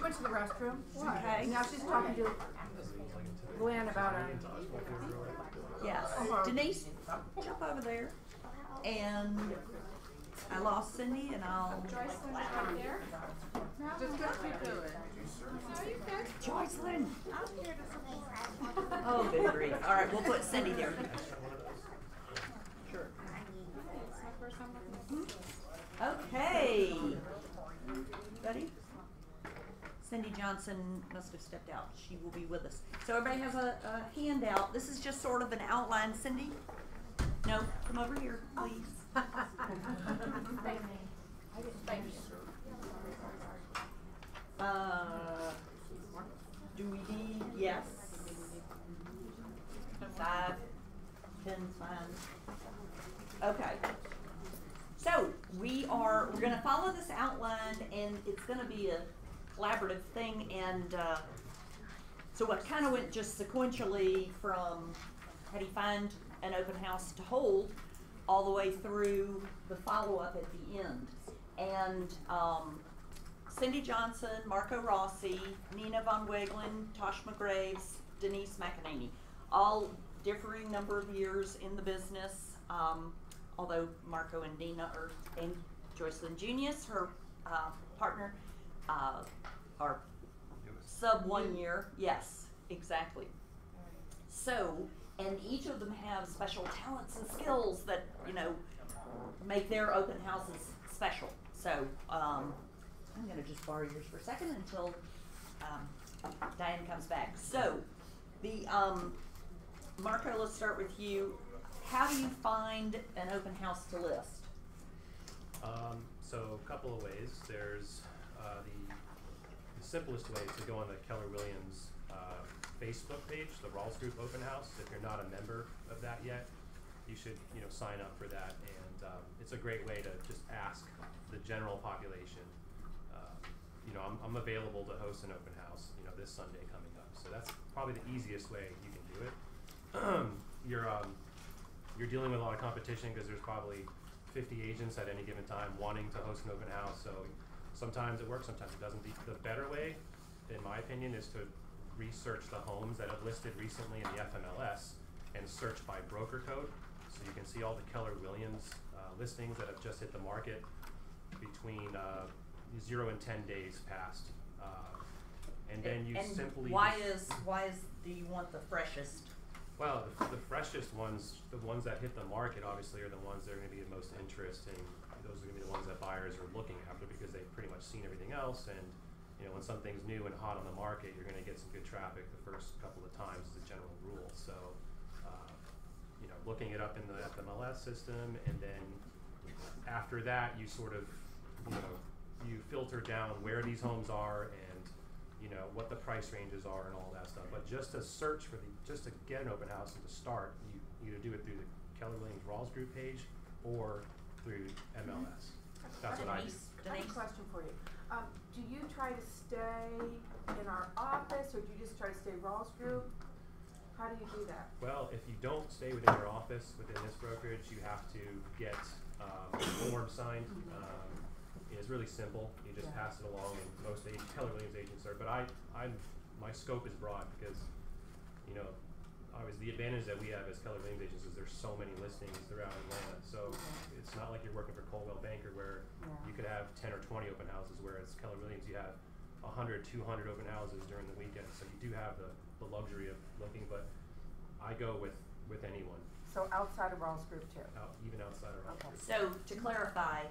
went to the restroom. Okay. Now she's talking to Glenn about her. Yes. Denise, jump over there. And I lost Cindy, and I'll. Joycelyn right there. Just keep doing. No, you good. Joycelyn. I'm here to support. Oh, good grief. All right, we'll put Cindy there. Sure. It's my first time looking at this. Okay. Ready? Cindy Johnson must have stepped out. She will be with us. So everybody has a handout. This is just sort of an outline. Cindy? No, come over here, please. Thank you. Do we need, yes. 5, 10, fine. Okay. So we're gonna follow this outline, and it's gonna be a collaborative thing, and so I kind of went just sequentially from how do you find an open house to hold all the way through the follow-up at the end. And Cindy Johnson, Marco Rossi, Nina Von Wegelen, Tosh McGraves, Denise McEnany, all differing number of years in the business, although Marco and Nina and Joycelyn Junius, her partner, are sub 1 year. Yes, exactly. So, and each of them have special talents and skills that, you know, make their open houses special. So, I'm going to just borrow yours for a second until Diane comes back. So, the Marco, let's start with you. How do you find an open house to list? So a couple of ways. There's the simplest way is to go on the Keller Williams Facebook page, the Rawls Group Open House. If you're not a member of that yet, you should sign up for that, and it's a great way to just ask the general population. I'm available to host an open house, this Sunday coming up. So that's probably the easiest way you can do it. You're dealing with a lot of competition because there's probably 50 agents at any given time wanting to host an open house. So sometimes it works, sometimes it doesn't. The better way, in my opinion, is to research the homes that have listed recently in the FMLS and search by broker code. So you can see all the Keller Williams listings that have just hit the market between 0 and 10 days past. And then you simply... Why do you want the freshest? Well, the freshest ones, the ones that hit the market, obviously, are the ones that are going to be the most interesting. Those are going to be the ones that buyers are looking after because they've pretty much seen everything else. And when something's new and hot on the market, you're going to get some good traffic the first couple of times as a general rule. So, looking it up in the FMLS system, and then after that, you sort of, you filter down where these homes are and what the price ranges are and all that stuff. But just to search for just to get an open house and to start, you either do it through the Keller Williams Rawls Group page or through MLS. That's what I do. I have a question for you. Do you try to stay in our office, or do you just try to stay Rawls Group? How do you do that? Well, if you don't stay within your office within this brokerage, you have to get a form signed. It's really simple. You just pass it along, and most Keller Williams agents are. But my scope is broad because, obviously the advantage that we have as Keller Williams agents is there's so many listings throughout Atlanta. So it's not like you're working for Coldwell Banker where you could have 10 or 20 open houses, whereas Keller Williams you have 100, 200 open houses during the weekend. So you do have the luxury of looking, but I go with anyone. So outside of Rawls Group too? Even outside of Rawls Group. So to clarify,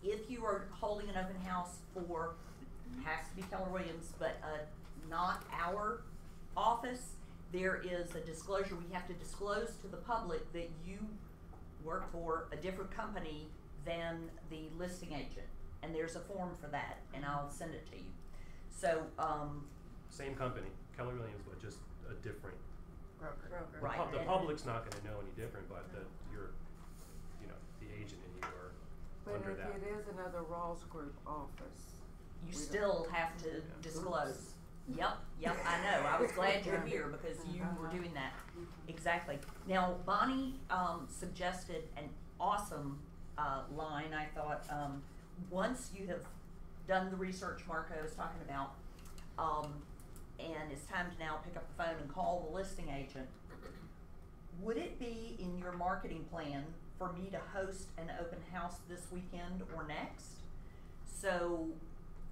if you are holding an open house for, has to be Keller Williams, but not our office, there is a disclosure. We have to disclose to the public that you work for a different company than the listing agent, and there's a form for that, and I'll send it to you. So same company, Keller Williams, but just a different broker. Right. The public's not going to know any different, but you're, the agent and you are under that. But if it is another Rawls Group office, you still have to disclose. Yep, I know. I was glad you're here because you were doing that. Exactly. Now, Bonnie suggested an awesome line, I thought. Once you have done the research Marco is talking about, and it's time to now pick up the phone and call the listing agent, would it be in your marketing plan for me to host an open house this weekend or next? So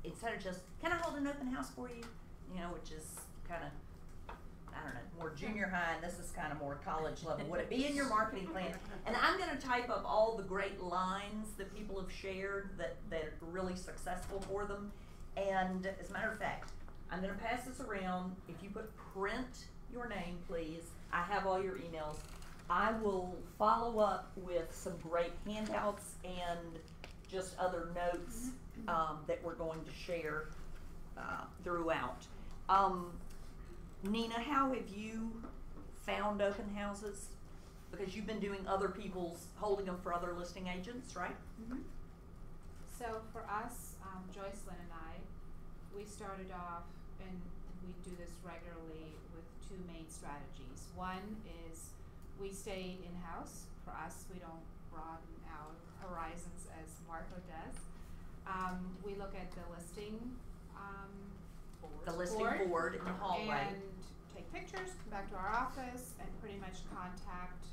instead of just, can I hold an open house for you? You know, which is kind of, I don't know, more junior high, and this is kind of more college level. Would it be in your marketing plan? And I'm gonna type up all the great lines that people have shared that are really successful for them. And as a matter of fact, I'm gonna pass this around. If you put print your name, please. I have all your emails. I will follow up with some great handouts and just other notes that we're going to share throughout. Nina, how have you found open houses? Because you've been doing other people's, holding them for other listing agents, right? Mm-hmm. So for us, Joycelyn and I, we started off, and we do this regularly with two main strategies. One is we stay in-house. For us, we don't broaden our horizons as Marco does. We look at the listing board in the hallway. And take pictures, come back to our office, and pretty much contact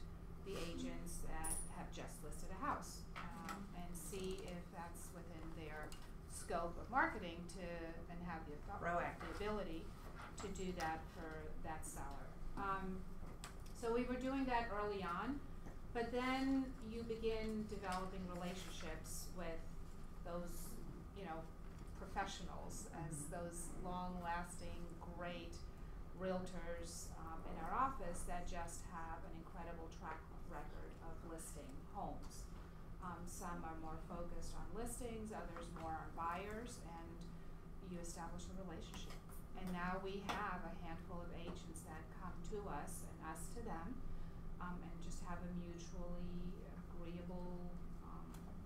the agents that have just listed a house, and see if that's within their scope of marketing and have the ability to do that for that seller. So we were doing that early on, but then you begin developing relationships with those, professionals, as those long-lasting, great realtors in our office that just have an incredible track record of listing homes. Some are more focused on listings, others more on buyers, and you establish a relationship. And now we have a handful of agents that come to us and us to them, and just have a mutually agreeable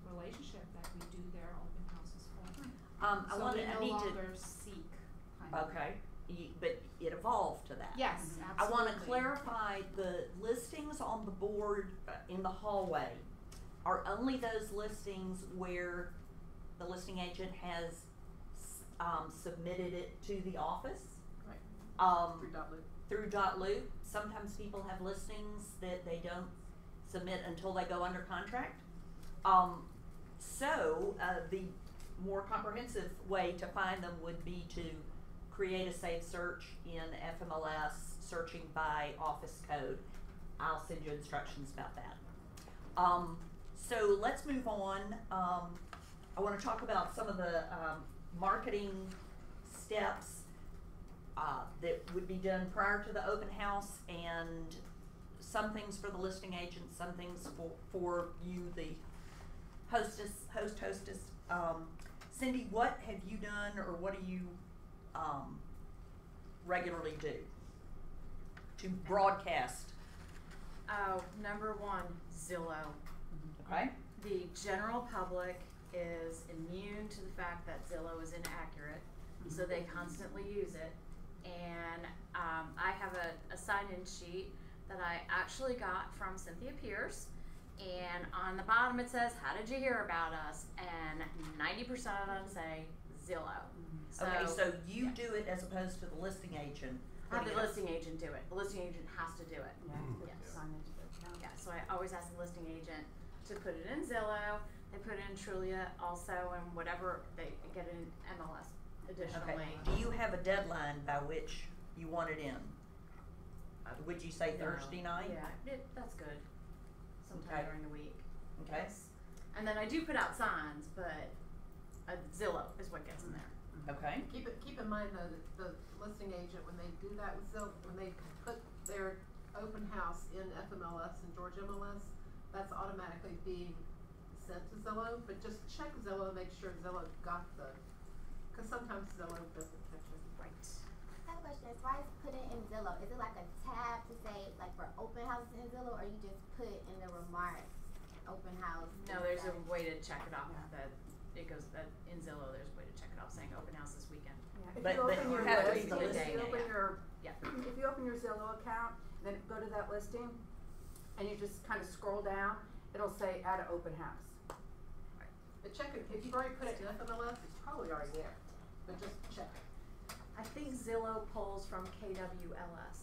relationship that we do their open houses for. So we no longer seek. Okay, but it evolved to that. Yes, I absolutely. want to clarify, the listings on the board in the hallway are only those listings where the listing agent has submitted it to the office. Right. Through .loop. Sometimes people have listings that they don't submit until they go under contract. So the more comprehensive way to find them would be to create a saved search in FMLS, searching by office code. I'll send you instructions about that. So let's move on. I want to talk about some of the marketing steps that would be done prior to the open house, and some things for the listing agent, some things for you, the hostess. Cindy, what have you done, or what do you regularly do to broadcast? Oh, number one, Zillow. Okay. The general public is immune to the fact that Zillow is inaccurate, so they constantly use it. And I have a sign-in sheet that I actually got from Cynthia Pierce, and on the bottom it says, "How did you hear about us?" And 90% of them say Zillow. Okay, so you do it as opposed to the listing agent. Have the listing agent do it. The listing agent has to do it. Yeah. Yes. Yeah, so I always ask the listing agent to put it in Zillow. They put it in Trulia also, and whatever they get it in MLS additionally. Okay. Do you have a deadline by which you want it in? Would you say Thursday night? Yeah, that's good. Sometime Okay. during the week. Okay. Yes. And then I do put out signs, but Zillow is what gets in there. Okay. Keep in mind though that the listing agent, when they do that with Zillow, when they put their open house in FMLS and Georgia MLS, that's automatically being sent to Zillow. But just check Zillow, make sure Zillow got because sometimes Zillow doesn't catch it. Right. I have a question. As far as putting in Zillow, is it like a tab to say like for open houses in Zillow, or you just put in the remarks open house? No, there's a way to check it off. That it goes that in Zillow. There's a way to check it off saying open house this weekend. Yeah. If But you open you your have to list, be the if listing you open agent. your Yeah. if you open your Zillow account, then go to that listing, and you just kind of scroll down, it'll say add an open house. But check it, if you've already put it in FMLS, it's probably already there, but just check. I think Zillow pulls from KWLS.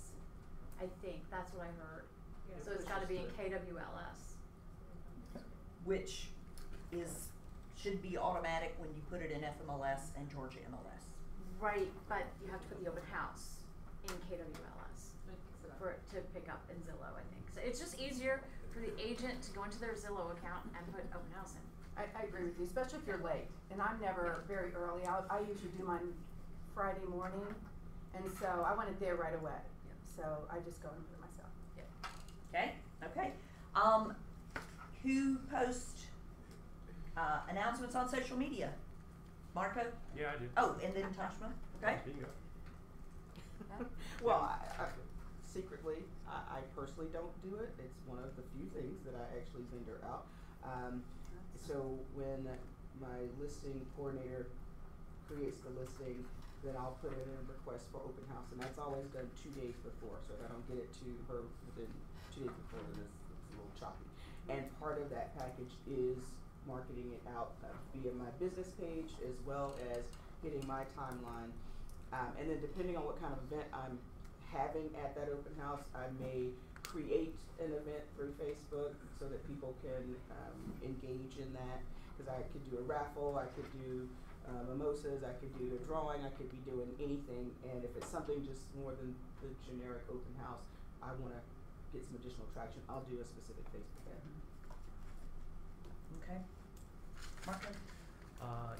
I think, that's what I heard. Yeah, So it's gotta be in KWLS. Which should be automatic when you put it in FMLS and Georgia MLS. Right, but you have to put the open house in KWLS for it to pick up in Zillow, I think. So it's just easier for the agent to go into their Zillow account and put open house in. I agree with you, especially if you're late, and I'm never very early. I usually do mine Friday morning, and so I want it there right away. Yep. So I just go and put it myself. Okay, okay. Who posts announcements on social media? Marco? Yeah, I do. Oh, and then Tashma? Okay. Here you go. Well, I secretly, I personally don't do it. It's one of the few things that I actually vendor out. So when my listing coordinator creates the listing, then I'll put in a request for open house, and that's always done 2 days before. So if I don't get it to her within 2 days before, then it's a little choppy. And part of that package is marketing it out via my business page, as well as hitting my timeline. And then depending on what kind of event I'm having at that open house, I may create an event through Facebook so that people can engage in that. Because I could do a raffle, I could do mimosas, I could do a drawing, I could be doing anything. And if it's something just more than the generic open house, I want to get some additional traction, I'll do a specific Facebook ad. Okay. Marco?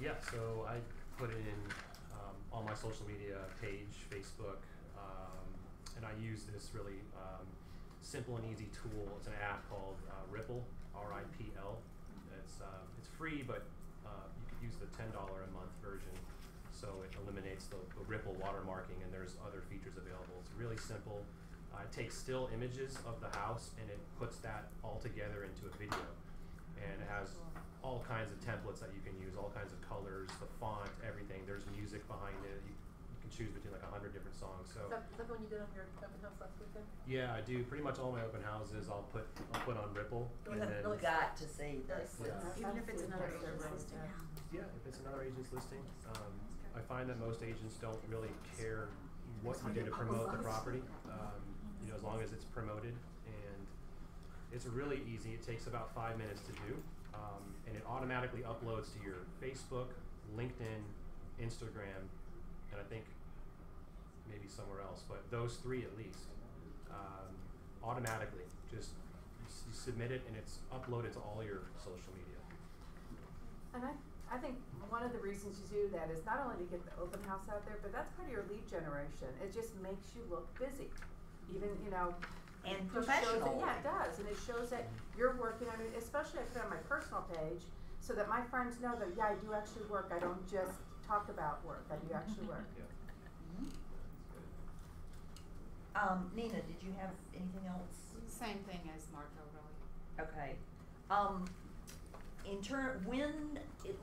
Yeah, so I put it in on my social media page, Facebook, and I use this really simple and easy tool. It's an app called Ripple, R-I-P-L. It's free, but you could use the $10 a month version. So it eliminates the Ripple watermarking, and there's other features available. It's really simple. It takes still images of the house, and it puts that all together into a video. And it has all kinds of templates that you can use, all kinds of colors, the font, everything. There's music behind it. You can choose between like 100 different songs. So Is that the one you did on your open house last weekend? yeah, I do pretty much all my open houses. I'll put on Ripple, and then Got to see this. Yeah. Even if it's another agent's listing. yeah, if it's another agent's listing, I find that most agents don't really care what you do to promote the property. You know, as long as it's promoted, and it's really easy. It takes about 5 minutes to do. And it automatically uploads to your Facebook, LinkedIn, Instagram, and I think maybe somewhere else, but those 3 at least, automatically. Just you submit it and it's uploaded to all your social media. And I think one of the reasons you do that is not only to get the open house out there, but that's part of your lead generation. It just makes you look busy, even, you know. And Just shows professional. that, yeah, it does, and it shows that you're working on it, especially I put it on my personal page, so that my friends know that, yeah, I do actually work, I don't just talk about work, I do actually work. Yeah. Nina, did you have anything else? Same thing as Marco, really. Okay.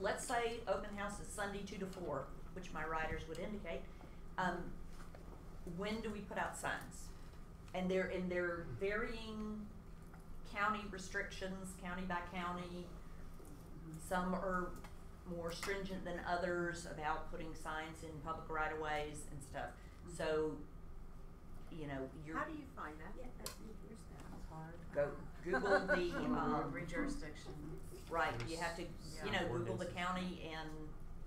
Let's say open house is Sunday 2 to 4, which my writers would indicate. When do we put out signs? And they're varying county restrictions, county by county. Some are more stringent than others about putting signs in public right-of-ways and stuff. So, you know, How do you find that? Yeah, that's hard. go Google the Every jurisdiction. right. You have to, you know, Google the Ordinances. county and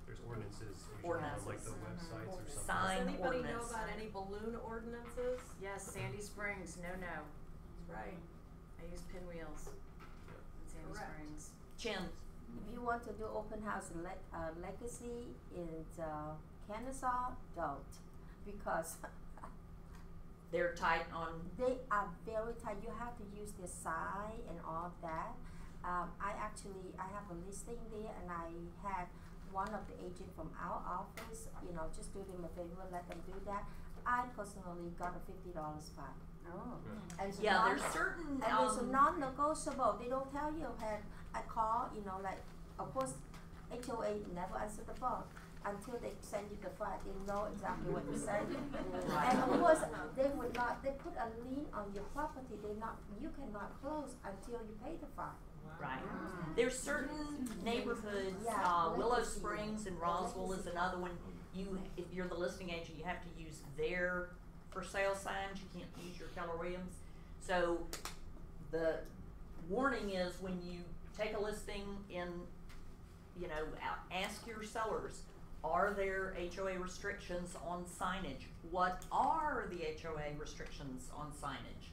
There's ordinances usually on like the Ordinances. websites or something. Sign Does anybody know ordinance. about any balloon ordinances? Yes, Sandy Springs, no. That's right. I use pinwheels in Sandy Correct. Springs. Chin. If you want to do open house in Legacy in Kennesaw, don't, because They're tight on. they are very tight. You have to use the sign and all that. I have a listing there, and I had one of the agent from our office, you know, just do them a favor, let them do that. I personally got a $50 fine. Oh. And it's Yeah, non- there's certain. And it's non-negotiable. They don't tell you, had I call, you know, like, of course, HOA never answer the phone until they send you the file. They know exactly what to say. And of course, they put a lien on your property. You cannot close until you pay the fine. Right. There's certain neighborhoods, Yeah, Willow legacy. Springs and Roswell is another one. If you're the listing agent, you have to use their for sale signs. You can't use your Keller Williams. So the warning is when you take a listing in, ask your sellers, are there HOA restrictions on signage? What are the HOA restrictions on signage?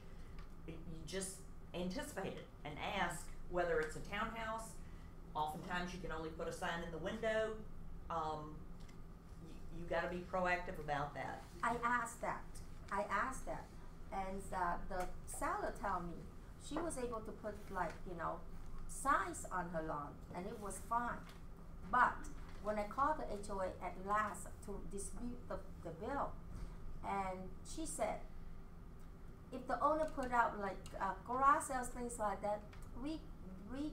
You just anticipate it and ask whether it's a townhouse. Oftentimes you can only put a sign in the window. You gotta be proactive about that. I asked that, and the seller told me she was able to put signs on her lawn, and it was fine. But when I called the HOA at last to dispute the bill, and she said, if the owner put out garage sales, things like that, we blink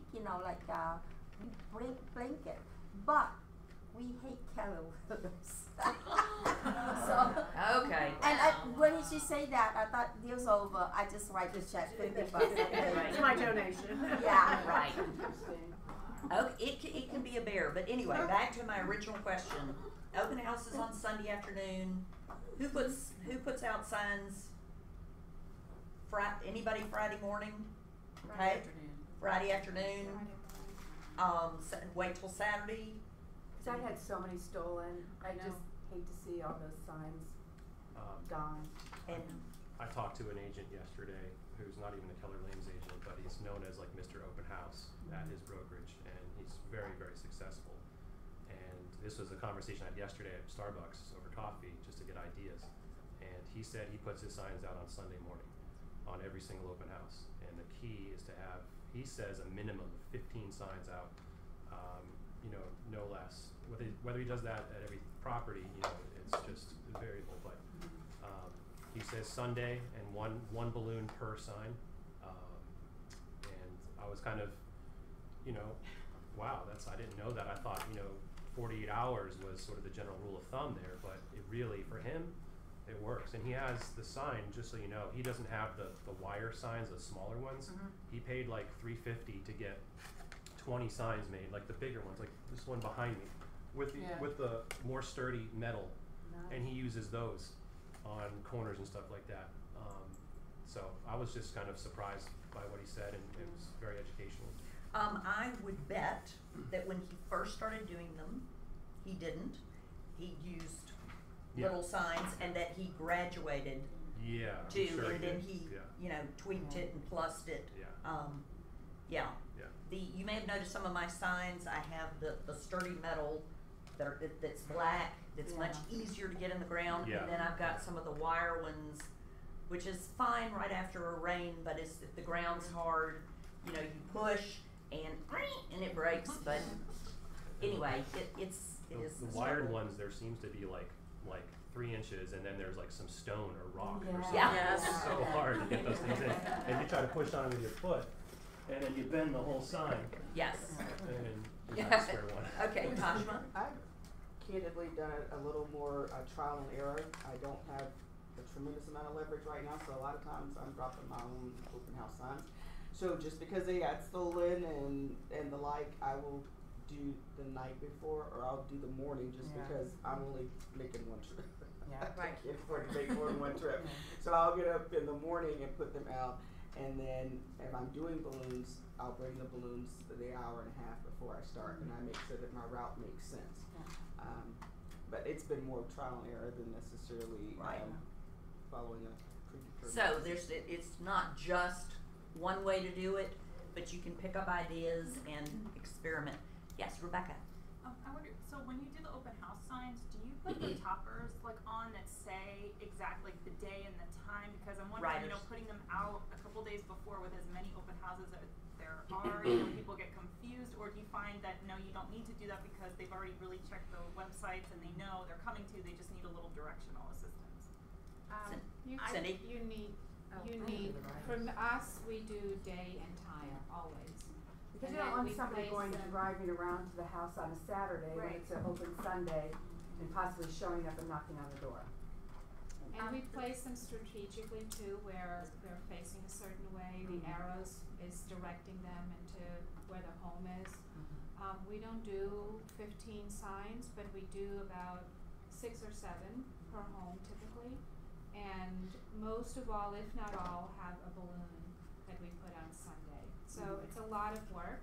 it, but we hate Keller Williams. So Okay. and when she say that, I thought deal's over. I just write the check, $50. Right. It's my donation. Yeah. Right. Interesting. Okay, it can be a bear, but anyway, back to my original question. Open houses on Sunday afternoon. Who puts out signs? Anybody Friday morning? Okay. Friday afternoon. Wait till Saturday. Cause I had so many stolen, I just hate to see all those signs gone. And I talked to an agent yesterday who's not even a Keller Williams agent, but he's known as like Mr. Open House at his brokerage, and he's very, very successful. And this was a conversation I had yesterday at Starbucks over coffee just to get ideas. And he said he puts his signs out on Sunday morning on every single open house. And the key is to have, he says, a minimum of 15 signs out, no less. Whether he does that at every property, it's just variable. But he says Sunday and one balloon per sign. And I was kind of, wow, I didn't know that. I thought, 48 hours was sort of the general rule of thumb there, but it really, for him, it works. And he has the sign, just so you know, he doesn't have the wire signs, the smaller ones. He paid like $350 to get 20 signs made, like the bigger ones, like this one behind me, with the more sturdy metal. Nice. And he uses those on corners and stuff like that. So I was just kind of surprised by what he said, and it was very educational. I would bet that when he first started doing them, he didn't. He used little signs, and that he graduated to, sure and then he, yeah. tweaked it and plussed it. Yeah. You may have noticed some of my signs. I have the sturdy metal that's black. That's much easier to get in the ground. Yeah. And then I've got some of the wire ones, which is fine right after a rain, but if the ground's hard, you push and it breaks. But anyway, it is. The wired ones, there seems to be like 3 inches, and then there's like some stone or rock or something. Yeah. It's so hard to get those things in, and you try to push on it with your foot, and then you bend the whole sign. Yes. And you have to square one. Okay, Tashma. I've candidly done it a little more trial and error. I don't have a tremendous amount of leverage right now, so a lot of times I'm dropping my own open house signs. So just because they got stolen and the like, I will do the night before, or I'll do the morning just because I'm only making one trip. Yeah. I can't afford to make more than one trip. So I'll get up in the morning and put them out, and then if I'm doing balloons, I'll bring the balloons the hour and a half before I start, and I make sure that my route makes sense. But it's been more trial and error than necessarily following a predetermined. So it's not just one way to do it, but you can pick up ideas and experiment. Yes, Rebecca. I wonder, so when you do the open house signs, do you put the toppers on that say exactly the day and the time? Because I'm wondering, putting them out a couple days before with as many open houses as there are, people get confused, or do you find that no, you don't need to do that because they've already really checked the websites and they know they're coming to, they just need a little directional assistance? Cindy? You need, from us, we do day and time, always. Because And you don't then want we somebody place going them- driving around to the house on a Saturday when Right. it's an open Sunday and possibly showing up and knocking on the door. And we place them strategically too, where they're facing a certain way, the arrows is directing them into where the home is. We don't do 15 signs, but we do about 6 or 7 per home typically. And most of all, if not all, have a balloon that we put on Sunday. So it's a lot of work.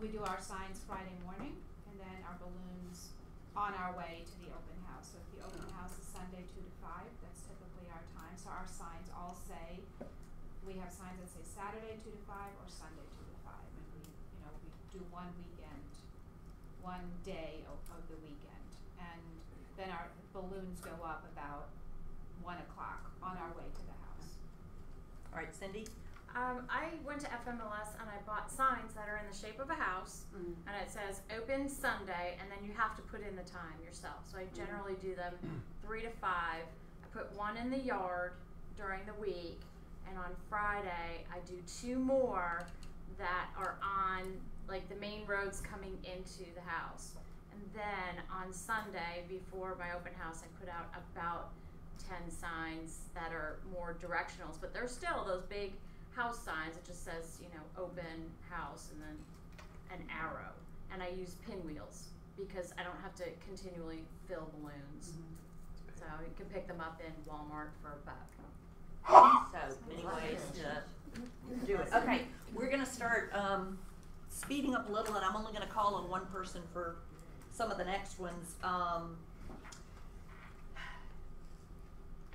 We do our signs Friday morning, and then our balloons on our way to the open house. So if the open house is Sunday 2 to 5, that's typically our time. So our signs all say, we have signs that say Saturday 2 to 5 or Sunday 2 to 5, and we do one weekend, one day of the weekend, and then our balloons go up about 1 o'clock on our way to the house. All right, Cindy? I went to FMLS and I bought signs that are in the shape of a house, and it says open Sunday, and then you have to put in the time yourself. So I generally do them 3 to 5. I put one in the yard during the week, and on Friday I do 2 more that are on like the main roads coming into the house. And then on Sunday before my open house, I put out about 10 signs that are more directionals, but they're still those big house signs. It just says, open house and then an arrow. And I use pinwheels because I don't have to continually fill balloons. So you can pick them up in Walmart for $1. So many ways to do it. Okay, we're gonna start speeding up a little, and I'm only gonna call on one person for some of the next ones.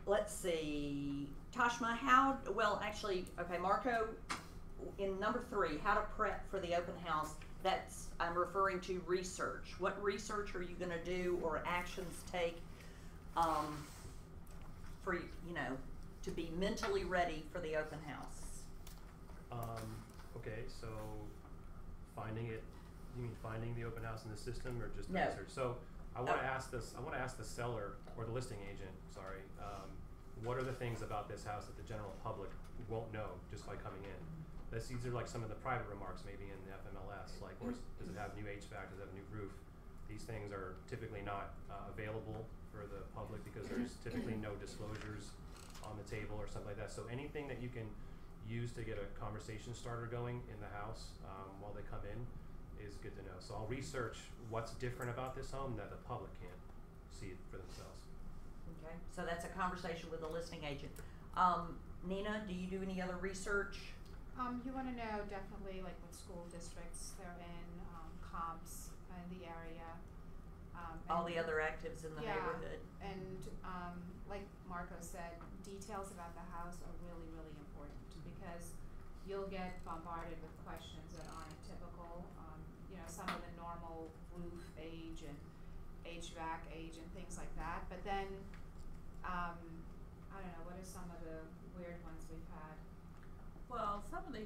Let's see, Tashma, Marco, in number 3, how to prep for the open house. I'm referring to research. What research are you gonna do or actions take for, to be mentally ready for the open house? Okay, so finding it, you mean finding the open house in the system or just the No. research? So I want to ask the seller or the listing agent, sorry, what are the things about this house that the general public won't know just by coming in? These are like some of the private remarks maybe in the FMLS, like, or does it have new HVAC, does it have a new roof? These things are typically not available for the public because there's typically no disclosures on the table or something like that. So anything that you can use to get a conversation starter going in the house while they come in is good to know. So I'll research what's different about this home that the public can't see it for themselves. Okay, so that's a conversation with the listing agent. Nina, do you do any other research? You want to know definitely like what school districts they're in, comps in the area. All the other actives in the neighborhood. And like Marco said, details about the house are really, really important because you'll get bombarded with questions that aren't typical. Some of the normal roof age and HVAC age and things like that. But then, I don't know, what are some of the weird ones we've had? Well, some of the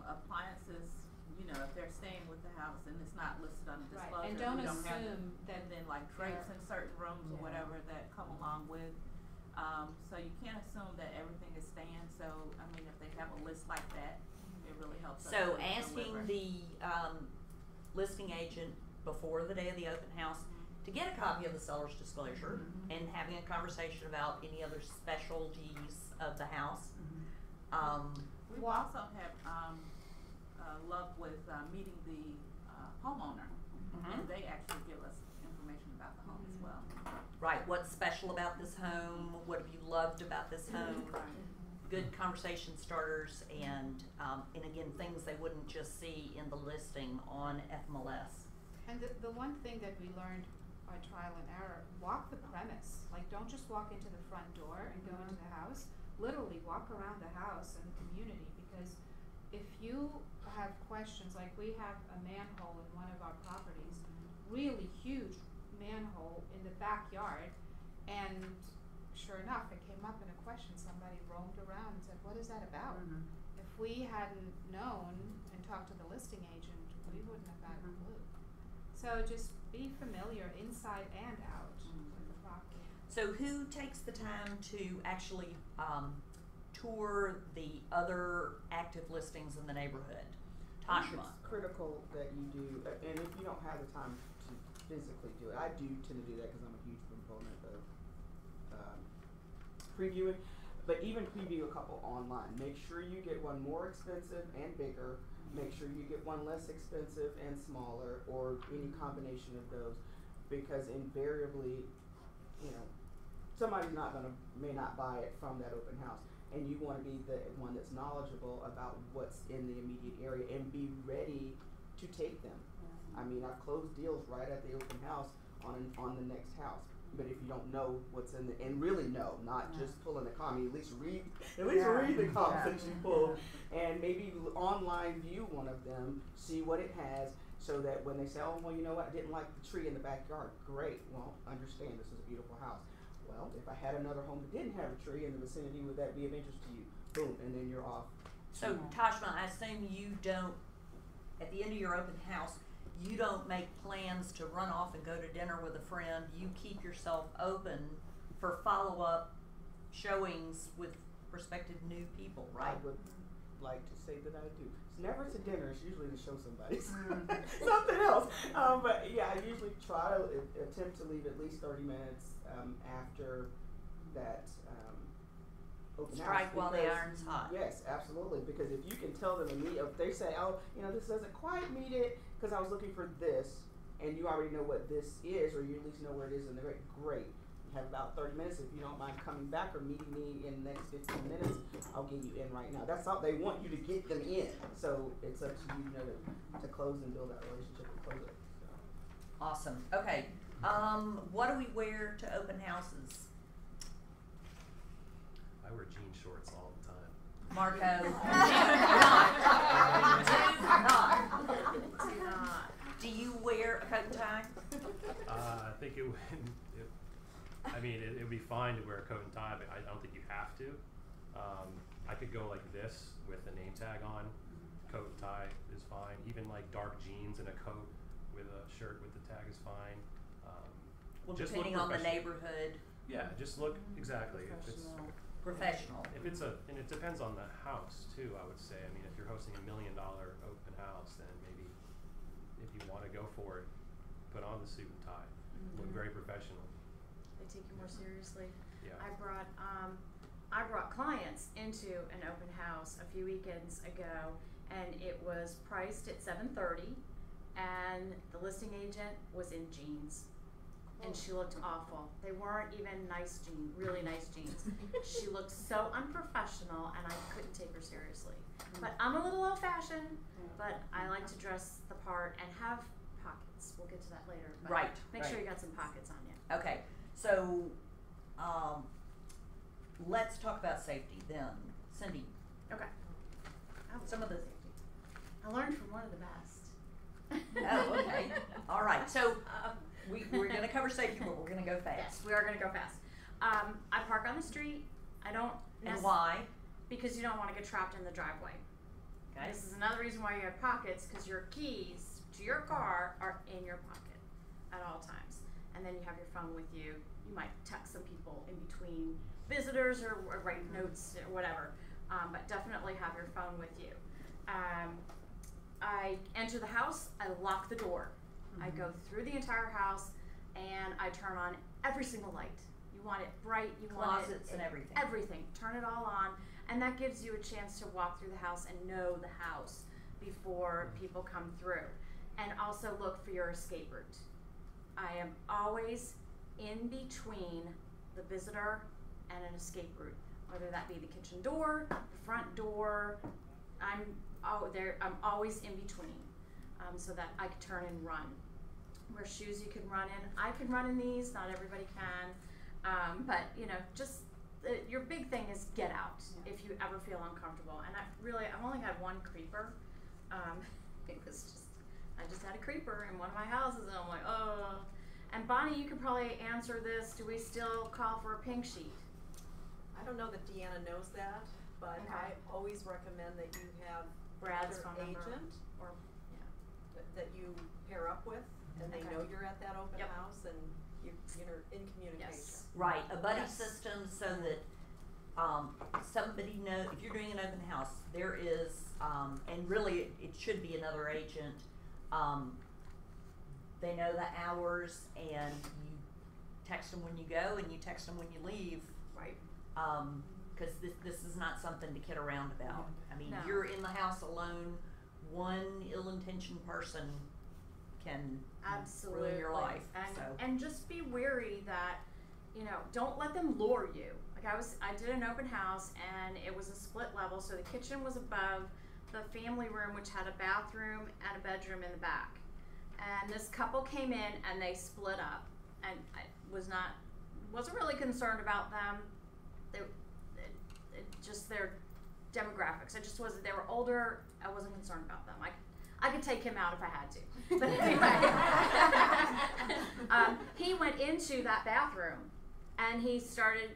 appliances, if they're staying with the house and it's not listed on the disclosure, Right, and don't we don't have assume that and then like drapes in certain rooms or whatever that come along with. So you can't assume that everything is staying. So I mean, if they have a list like that, it really helps us. So to asking deliver. the listing agent before the day of the open house to get a copy of the seller's disclosure and having a conversation about any other specialties of the house. We also have luck with meeting the homeowner, and they actually give us information about the home as well. Right, what's special about this home? What have you loved about this home? Good conversation starters, and again, things they wouldn't just see in the listing on FMLS. And the one thing that we learned by trial and error, walk the premise. Like, don't just walk into the front door and go into the house. Literally walk around the house and the community, because if you have questions, like we have a manhole in one of our properties, really huge manhole in the backyard, and sure enough, it came up in a question. Somebody roamed around and said, what is that about? If we hadn't known and talked to the listing agent, we wouldn't have had a clue. So just be familiar inside and out with the property. So who takes the time to actually tour the other active listings in the neighborhood? Tashma. It's critical that you do, and if you don't have the time to physically do it, I do tend to do that because I'm a huge proponent of previewing. but even preview a couple online. Make sure you get one more expensive and bigger. Make sure you get one less expensive and smaller, or any combination of those, because invariably, you know, somebody's may not buy it from that open house, and you want to be the one that's knowledgeable about what's in the immediate area and be ready to take them. I mean, I've closed deals right at the open house on the next house. But if you don't know what's in and really know, not just pulling the comp, at least read the comps that you pull, and maybe online view one of them, see what it has, so that when they say, oh, well, you know what, I didn't like the tree in the backyard. Great, well, understand this is a beautiful house. Well, if I had another home that didn't have a tree in the vicinity, would that be of interest to you? Boom, and then you're off. So Tashma, I assume you don't, at the end of your open house, you don't make plans to run off and go to dinner with a friend. You keep yourself open for follow-up showings with prospective new people, right? I would like to say that I do. It's never to dinner. It's usually to show somebody something else. But yeah, I usually try to attempt to leave at least 30 minutes after that open house. Strike while the iron's hot. Yes, absolutely. Because if you can tell them immediately, if they say, oh, you know, this doesn't quite meet it because I was looking for this, and you already know what this is, or you at least know where it is in the rate, great. You have about 30 minutes. If you don't mind coming back or meeting me in the next 15 minutes, I'll get you in right now. That's how they want you to get them in. So it's up to you, you know, to close and build that relationship and close it. So. Awesome. Okay. What do we wear to open houses? I wear jean shorts all the time. Marco, do not. Do you wear a coat and tie? I think it would be fine to wear a coat and tie, but I don't think you have to. I could go like this with a name tag on. Coat and tie is fine. Even like dark jeans and a coat with a shirt with the tag is fine. Well, just depending on the neighborhood. Yeah, just look exactly. Professional. If it's and it depends on the house too, I would say. I mean, if you're hosting $1 million open house, then maybe if you want to go for it, put on the suit and tie. Look very professional. They take you more seriously. Yeah. I brought clients into an open house a few weekends ago, and it was priced at $730, and the listing agent was in jeans. And she looked awful. They weren't even nice jeans, really nice jeans. She looked so unprofessional, and I couldn't take her seriously. But I'm a little old-fashioned, but I like to dress the part and have pockets. We'll get to that later. But Right. Make sure you got some pockets on you. Okay. So, let's talk about safety then. Cindy. Okay. Some of the. I learned from one of the best. Oh, okay. All right. So. We're going to cover safety, but we're going to go fast. Yes, we are going to go fast. I park on the street. I don't. And why? Because you don't want to get trapped in the driveway. Okay. This is another reason why you have pockets, because your keys to your car are in your pocket at all times. And then you have your phone with you. You might text some people in between visitors or write notes or whatever. But definitely have your phone with you. I enter the house. I lock the door. I go through the entire house, and I turn on every single light. You want it bright. You want it. Closets and everything. Everything. Turn it all on, and that gives you a chance to walk through the house and know the house before people come through. And also look for your escape route. I am always in between the visitor and an escape route, whether that be the kitchen door, the front door. I'm always in between. So that I could turn and run. Wear shoes you can run in. I can run in these, not everybody can. But you know, just your big thing is get out if you ever feel uncomfortable. And I've only had one creeper. I just had a creeper in one of my houses, and I'm like, oh. And Bonnie, you could probably answer this. Do we still call for a pink sheet? I don't know that Deanna knows that, but I always recommend that you have Brad's another phone number. agent or that you pair up with, and they know you're at that open house, and you're in communication. Yes. Right, a buddy system so that somebody knows, if you're doing an open house, there is, and really it should be another agent. They know the hours, and you text them when you go, and you text them when you leave. Right. Cause this is not something to kid around about. I mean, No. you're in the house alone, one ill-intentioned person can Absolutely. ruin your life, And, so. and just be wary that, you know, don't let them lure you. Like I did an open house and it was a split level, so the kitchen was above the family room, which had a bathroom and a bedroom in the back. And this couple came in and they split up, and I wasn't really concerned about them. Just their demographics. I just wasn't. They were older. I wasn't concerned about them. I could take him out if I had to. But anyway, he went into that bathroom and he started,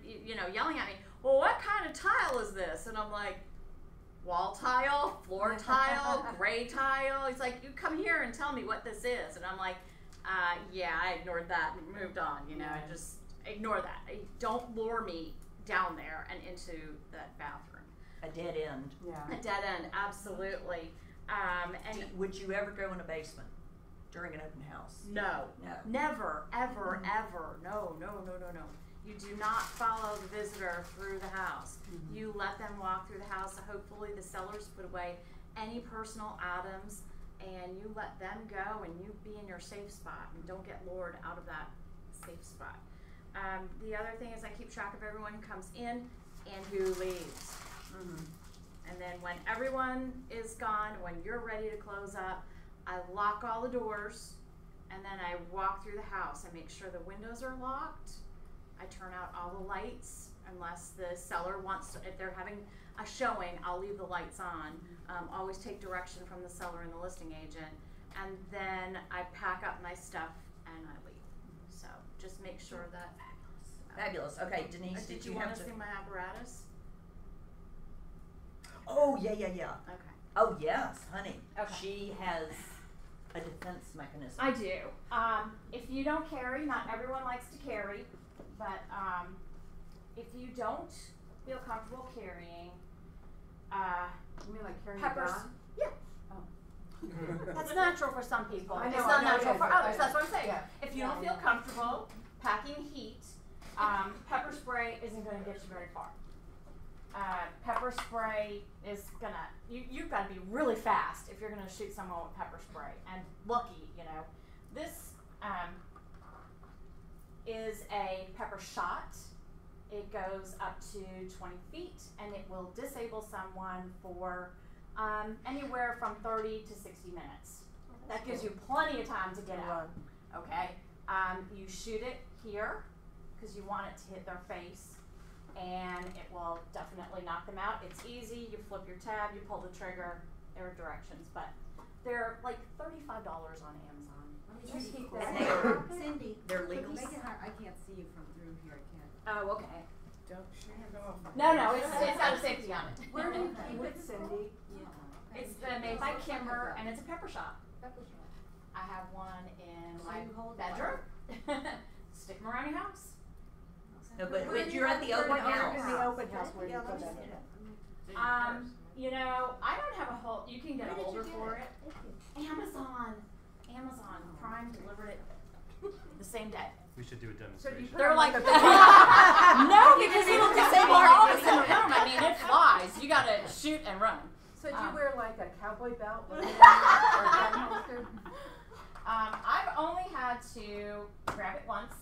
yelling at me. Well, what kind of tile is this? And I'm like, wall tile, floor tile, gray tile. He's like, you come here and tell me what this is. And I'm like, yeah, I ignored that and moved on. I just ignore that. Don't lure me down there and into that bathroom. A dead end. Yeah. A dead end, absolutely. And Would you ever go in a basement during an open house? no, No. never, ever, ever. No. You do not follow the visitor through the house. Mm-hmm. You let them walk through the house. Hopefully the sellers put away any personal items, and you let them go and you be in your safe spot and don't get lured out of that safe spot. The other thing is I keep track of everyone who comes in and who leaves. Mm-hmm. And then when everyone is gone, when you're ready to close up, I lock all the doors, and then I walk through the house. I make sure the windows are locked. I turn out all the lights unless the seller wants to. If they're having a showing, I'll leave the lights on. Always take direction from the seller and the listing agent. And then I pack up my stuff and I leave. So just make sure that. Fabulous. Okay, Denise, Did did you you want have to to? see my apparatus? Oh, yeah. Okay. Oh, yes, honey. Okay. She has a defense mechanism. I do. If you don't carry, not everyone likes to carry, but if you don't feel comfortable carrying, You mean like carrying peppers. a gun? Yeah. That's natural for some people. I know, It's I not know it natural is, for I others. know. That's what I'm saying. Yeah. If you don't feel comfortable packing heat, pepper spray isn't going to get you very far. Pepper spray is gonna, you've got to be really fast if you're going to shoot someone with pepper spray, and lucky, This is a pepper shot. It goes up to 20 feet, and it will disable someone for anywhere from 30 to 60 minutes. That gives you plenty of time to get out. Okay? You shoot it here because you want it to hit their face, and it will definitely knock them out. It's easy. You flip your tab, you pull the trigger. There are directions, but they're like $35 on Amazon. Just keep And that. they're, Cindy, they're legal. make it hard. I can't see you from through here. I can't. Oh, okay. Don't shoot it off. No, it's got a safety on it. Where do you keep it, Cindy? It's made by Kimber, and it's a pepper shot. Pepper shot. I have one in So my you hold bedroom. Stick them around your house. No, but you're at the open In house. the open house, where do you put that? I don't have a whole. You can get a holder for it. Amazon Prime delivered it the same day. We should do a So do you demonstration. put They're on like, a no, because it'll disable all of us in the room. I mean, it flies. You gotta shoot and run. So do you wear like a cowboy belt with it, or a gun holster? I've only had to grab it once.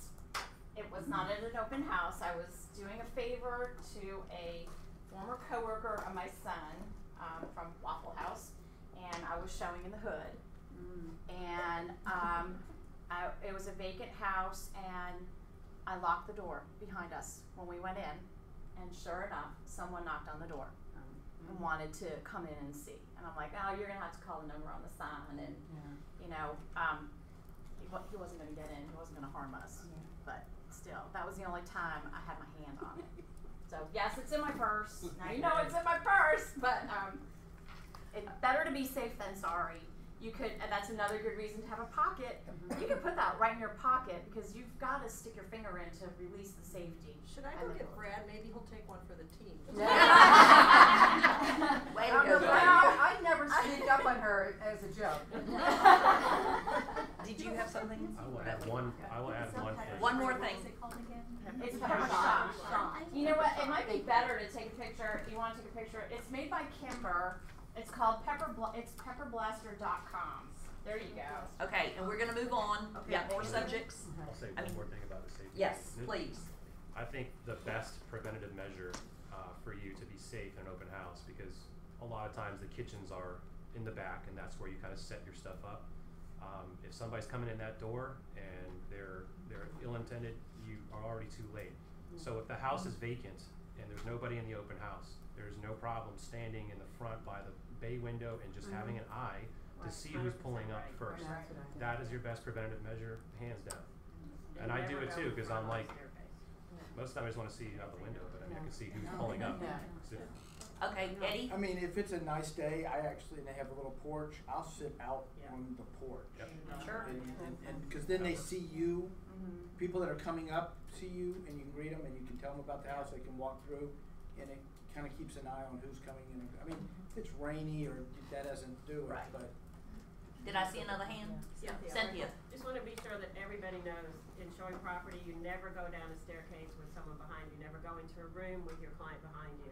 It was not at an open house. I was doing a favor to a former coworker of my son from Waffle House, and I was showing in the hood. And it was a vacant house, and I locked the door behind us when we went in, and sure enough, someone knocked on the door and wanted to come in and see. And I'm like, oh, you're gonna have to call the number on the sign, and he wasn't gonna get in, he wasn't gonna harm us, but still, that was the only time I had my hand on it. So yes, it's in my purse. Now you know it's in my purse, but it's better to be safe than sorry. You could, and that's another good reason to have a pocket. You can put that right in your pocket because you've got to stick your finger in to release the safety. Should I go get Brad? Maybe he'll take one for the team. Way to go, Well, I never sneaked up on her as a joke. Did do you have something? I will add one thing. One more thing. What's it called again? It's pepper shop. You know what? It might be better to take a picture. If you want to take a picture, it's made by Kimber. It's called it's pepperblaster.com. There you go. Okay, and we're gonna move on. Okay, Yeah, more thank you. subjects. I'll say I one mean- more thing about the safety. Yes, This- please. I think the best preventative measure for you to be safe in an open house, because a lot of times the kitchens are in the back and that's where you kind of set your stuff up. If somebody's coming in that door and they're ill-intended, you are already too late. So if the house is vacant and there's nobody in the open house, there's no problem standing in the front by the bay window and just having an eye to see who's pulling up first. That's what I think. That is your best preventative measure, hands down. And I do it too, because I'm like, most of the time I just want to see out the window, but I mean, I can see who's pulling up. Yeah. So, Okay, Eddie? I mean, if it's a nice day, and they have a little porch, I'll sit out on the porch. Yep. Sure. And because then they see you, people that are coming up see you, and you can greet them, and you can tell them about the house, they can walk through, and it kind of keeps an eye on who's coming in. I mean, if it's rainy or that doesn't do it, Right. but. Did I see another hand? Cynthia. Just want to be sure that everybody knows in showing property, you never go down a staircase with someone behind you, never go into a room with your client behind you.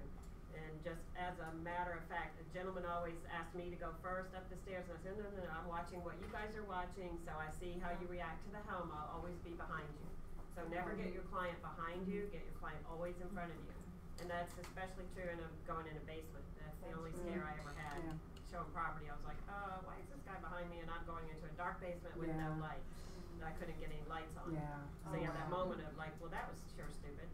And just as a matter of fact, a gentleman always asked me to go first up the stairs, and I said, no, I'm watching what you guys are watching, so I see how you react to the home, I'll always be behind you. So never get your client behind you, get your client always in front of you. And that's especially true in going in a basement. That's the only scare I ever had. Yeah. Showing property, I was like, why is this guy behind me and I'm going into a dark basement with no lights? And I couldn't get any lights on. Yeah. So you have that moment of like, well, that was sure stupid.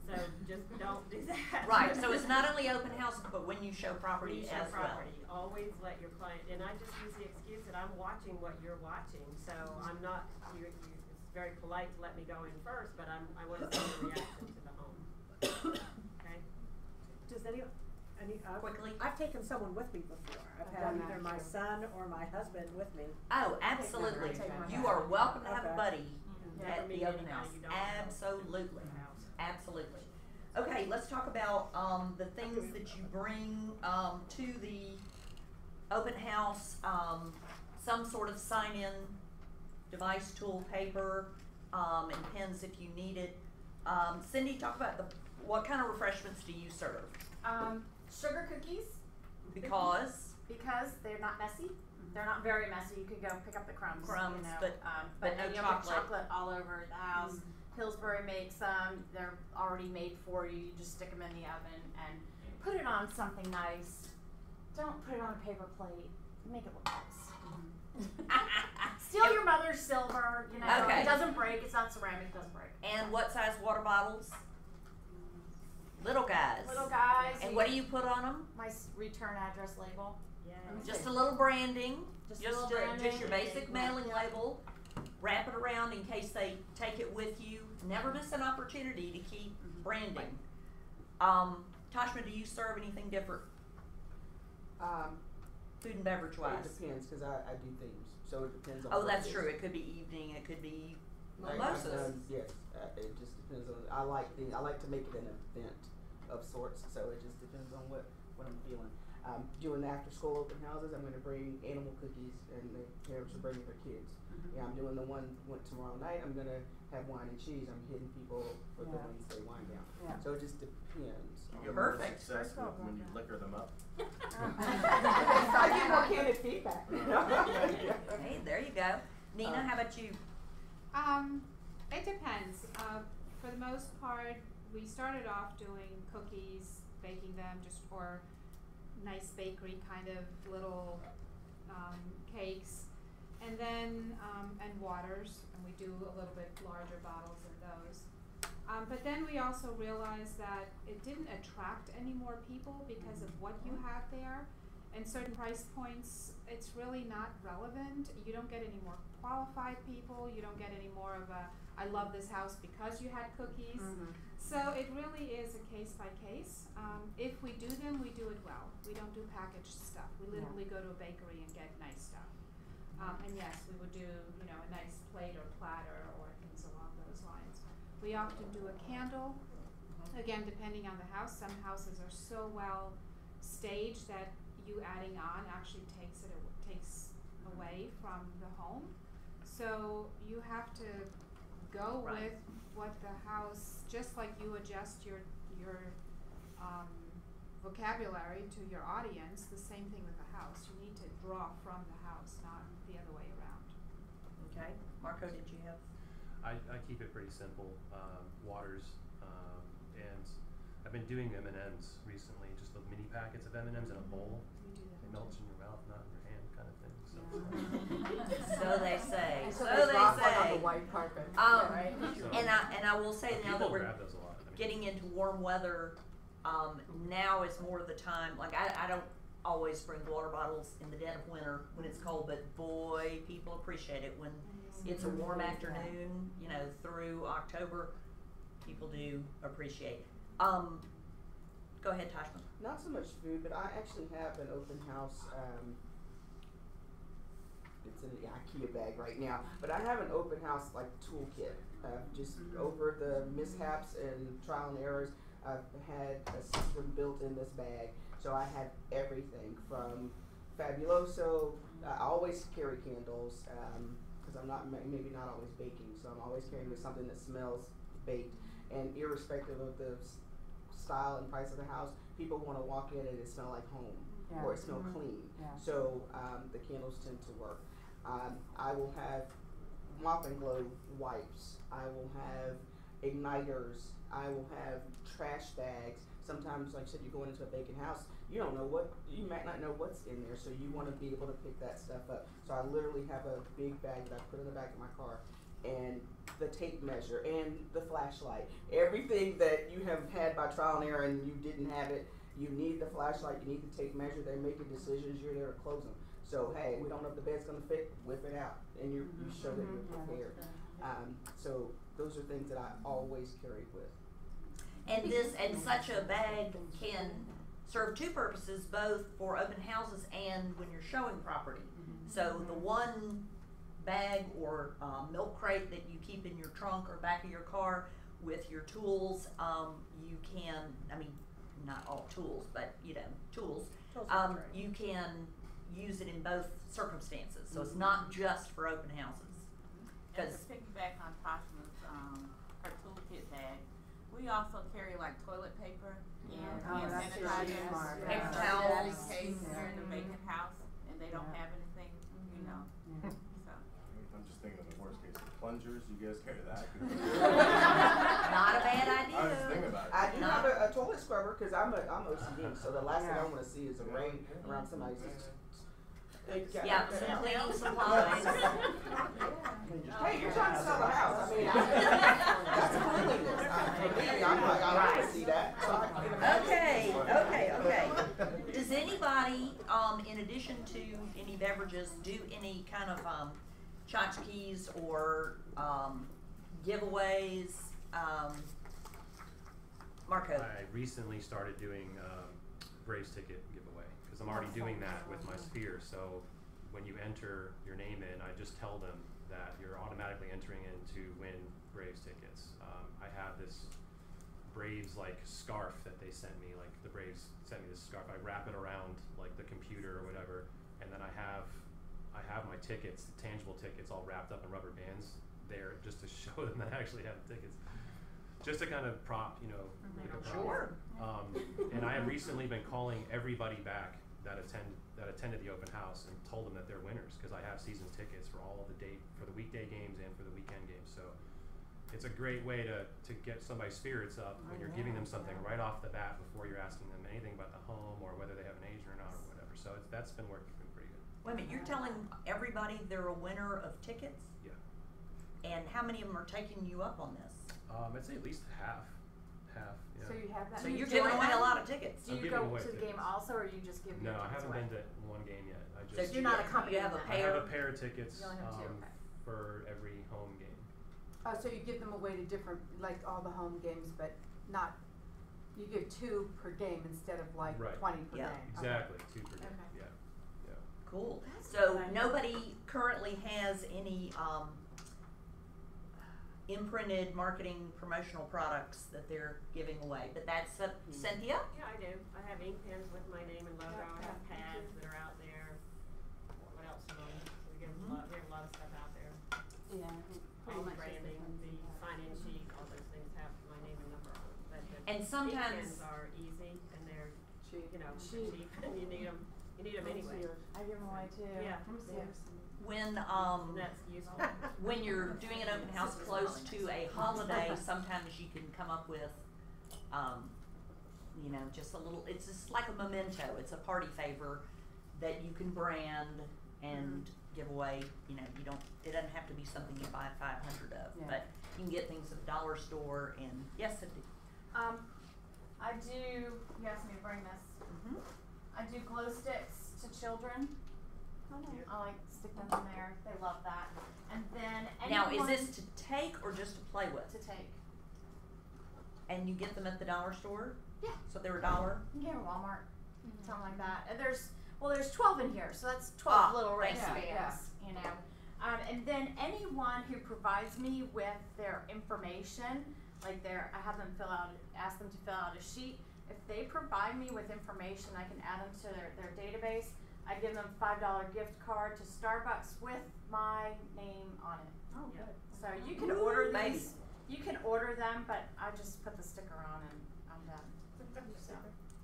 So just don't do that. Right, so it's not only open house, but when you show property When you show as well. property, always let your client, and I just use the excuse that I'm watching what you're watching, so I'm not, it's very polite to let me go in first, but I want to see the reaction to the home. Okay? Does anyone, Quickly. I've taken someone with me before. I've had done that either my too. son or my husband with me. Oh, absolutely. You are welcome to have a buddy at the open house. Absolutely. Absolutely. Okay, let's talk about the things that you bring to the open house. Some sort of sign-in device, tool, paper, and pens if you need it. Cindy, talk about what kind of refreshments do you serve? Sugar cookies. Because they're not messy. They're not very messy. You could go pick up the crumbs. Crumbs, you know, but no and you'll get chocolate. chocolate all over the house. Pillsbury makes them. They're already made for you. You just stick them in the oven and put it on something nice. Don't put it on a paper plate. Make it look nice. Steal your mother's silver. You know, Okay. it doesn't break. It's not ceramic. It doesn't break. And what size water bottles? Little guys. Little guys. And what do you put on them? My return address label. Just a little branding. Just a little branding. Just your basic mailing label. Wrap it around in case they take it with you. Never miss an opportunity to keep branding. Tashma, do you serve anything different? Food and beverage wise? It depends, because I do themes, so it depends on. Oh, what that's it is. true. It could be evening. It could be I've mimosas. done- yes, it just depends on. I like to make it an event of sorts, so it just depends on what I'm feeling. Doing the after school open houses, I'm going to bring animal cookies, and the parents are bringing their kids. Yeah, I'm doing the one tomorrow night. I'm going to have wine and cheese. I'm hitting people for the Wednesday wine down. Yeah. So it just depends. You get Perfect. more success when you liquor them up. I get more candid feedback. Hey, there you go. Nina, how about you? It depends. For the most part, we started off doing cookies, baking them, or nice bakery kind of little cakes, and then and waters, and we do a little bit larger bottles of those. But then we also realized that it didn't attract any more people because of what you have there. And certain price points, it's really not relevant. You don't get any more qualified people. You don't get any more of I love this house because you had cookies. So it really is a case by case. If we do them, we do it well. We don't do packaged stuff. We literally go to a bakery and get nice stuff. And yes, we would do, a nice plate or platter or things along those lines. We often do a candle. Again, depending on the house. Some houses are so well staged that you adding on actually takes away from the home. So you have to go Right. with what the house, just like you adjust your vocabulary to your audience, the same thing with the house. You need to draw from the house, not the other way around. Okay, Marco, did you have? I keep it pretty simple, waters, and I've been doing M&Ms recently, just the mini packets of M&Ms in a bowl. We do that. It melts in your mouth, not in your hand, kind of thing. So, So they say. And So they they drop one on say. the white carpet. Right. So- And I will say now that people we're grab those a lot. I mean, getting into warm weather, now is more of the time. Like I don't always bring water bottles in the dead of winter when it's cold, but boy, people appreciate it when it's a warm afternoon. You know, through October, people do appreciate. Go ahead, Tashma. Not so much food, but I actually have an open house. It's in the IKEA bag right now, but I have an open house like toolkit. Just over the mishaps and trial and errors, I've had a system built in this bag. So I have everything from Fabuloso. I always carry candles because I'm not maybe not always baking, so I'm always carrying something that smells baked. And irrespective of the style and price of the house, people want to walk in and it smell like home or it smell clean. Yeah. So the candles tend to work. I will have mop and glow wipes. I will have igniters. I will have trash bags. Sometimes, like I said, you go into a vacant house, you might not know what's in there, so you want to be able to pick that stuff up. So I literally have a big bag that I put in the back of my car, and the tape measure, and the flashlight. Everything that you have had by trial and error and you didn't have it, you need the flashlight, you need the tape measure. They're making decisions, you're there to close them. So hey, we don't know if the bed's gonna fit, whip it out, and you show that you're prepared. So those are things that I always carry with. And such a bag can serve two purposes, both for open houses and when you're showing property. So the one bag or milk crate that you keep in your trunk or back of your car with your tools, you can, I mean, not all tools, but tools, you can use it in both circumstances. So it's not just for open houses. And to piggyback on Tasha's her toolkit bag, we also carry like toilet paper and hand sanitizer, paper just towels. in case you're in a vacant house and they don't have anything, you know. So. I'm just thinking of the worst case, the plungers. You guys carry that? Not a bad idea. I was just thinking about it. I do have a toilet scrubber because I'm OCD, so the last thing I want to see is a ring around somebody's. Yeah, some cleaning supplies. Hey, you're trying to sell a house. I mean, that's cleanliness. I want to see that. Okay. Does anybody, in addition to any beverages, do any kind of tchotchkes or giveaways? Marco. I recently started doing Braves ticket giveaway because I'm already doing that with my sphere. So when you enter your name in, I just tell them that you're automatically entering in to win Braves tickets. I have this Braves like scarf that they sent me. Like the Braves sent me this scarf. I wrap it around like the computer or whatever, and then I have my tickets, the tangible tickets, all wrapped up in rubber bands there just to show them that I actually have the tickets. Just to kind of prop, like a prop. Sure. And I have recently been calling everybody back that attended the open house and told them that they're winners because I have season tickets for all of for the weekday games and for the weekend games. So it's a great way to get somebody's spirits up when you're giving them something right off the bat before you're asking them anything about the home or whether they have an agent or not or whatever. So that's been working pretty good. Wait a minute, you're telling everybody they're a winner of tickets? Yeah. And how many of them are taking you up on this? I'd say at least half. Yeah. So you have that. So you're giving away a lot of tickets. Do you go to the game also, or you just give? No, I haven't been to one game yet. I just. So you're not a company. You have a I pair. have a pair of tickets You only have two. for every home game. Oh, so you give them away to different, like all the home games, but not. You give 2 per game instead of like 20 per game. Exactly, 2 per game. Okay. Yeah. Cool. So nobody currently has any imprinted marketing promotional products that they're giving away, but that's Cynthia? Yeah, I do. I have ink pens with my name and logo. I have pads that are out there. What else? We have a lot of stuff out there. all the branding, the sign-in sheet, all those things have my name and number on them. But the And sometimes- pins are easy and they're cheap, and you need them anyway. I give them away too. Yeah. When That's useful. when you're doing an open house close to a holiday, sometimes you can come up with, just a little. It's just like a memento. It's a party favor that you can brand and give away. You don't. It doesn't have to be something you buy 500 of, but you can get things at the dollar store. And yes, it do. I do. You asked me to bring this. I do glow sticks to children. I like stick them in there. They love that. And then Now, is anyone this to take or just to play with? to take? And you get them at the dollar store? Yeah. So they're $1? You can get them at Walmart, something like that. And there's 12 in here, so that's 12 little wristbands, you know. And then anyone who provides me with their information, like I have them ask them to fill out a sheet. If they provide me with information, I can add them to their database. I give them $5 gift card to Starbucks with my name on it. Oh, good. So you can order these. You can order them, but I just put the sticker on and I'm done. So.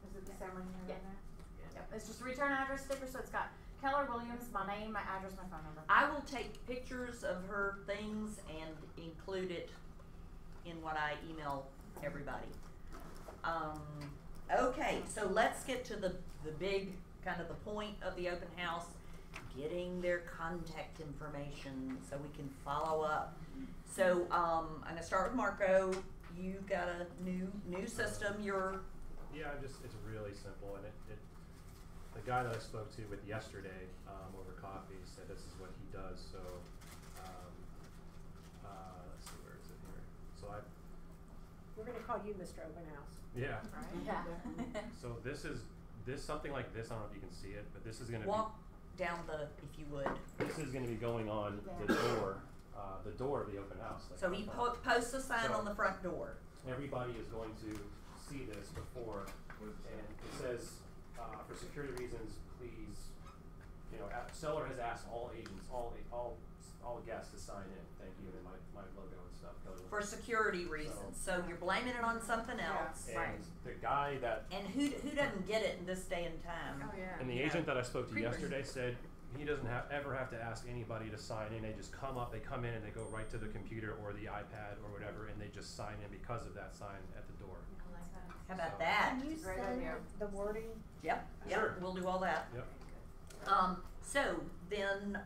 Is it the same one here? Yeah. Yep. It's just a return address sticker, so it's got Keller Williams, my name, my address, my phone number. I will take pictures of her things and include it in what I email everybody. Okay, so let's get to the big, kind of the point of the open house, getting their contact information so we can follow up. So I'm gonna start with Marco. You've got a new system. It's really simple, and the guy that I spoke to with yesterday over coffee said this is what he does. So let's see, where is it here? So We're gonna call you Mr. Open House. yeah. Right? Yeah. So this something like this. I don't know if you can see it, but this is gonna Walk down if you would. This is gonna be going on the door of the open house. So he posts a sign on the front door. Everybody is going to see this before, and it says, for security reasons, please, seller has asked all agents, all guests to sign in. Thank you, and my logo and stuff. For security reasons. So you're blaming it on something else. And the guy that And who doesn't get it in this day and time? Oh yeah. and the agent that I spoke to yesterday said he doesn't ever have to ask anybody to sign in. They just come in and they go right to the computer or the iPad or whatever, and they just sign in because of that sign at the door. How about that? Can you Great send idea. the wording? Yep. Sure. We'll do all that. Yep. So then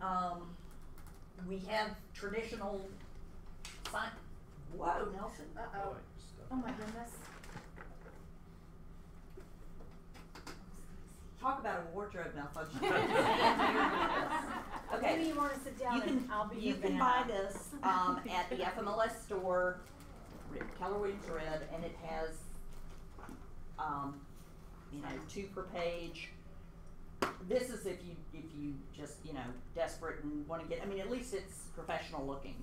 we have traditional sign. Whoa, Nelson. Uh-oh. Oh my goodness. Talk about a wardrobe malfunction. Okay. Maybe you wanna sit down and I'll be You your can banana. buy this at the FMLS store, Keller Williams Red, and it has 2 per page. This is if you just desperate and want to get. I mean, at least it's professional looking.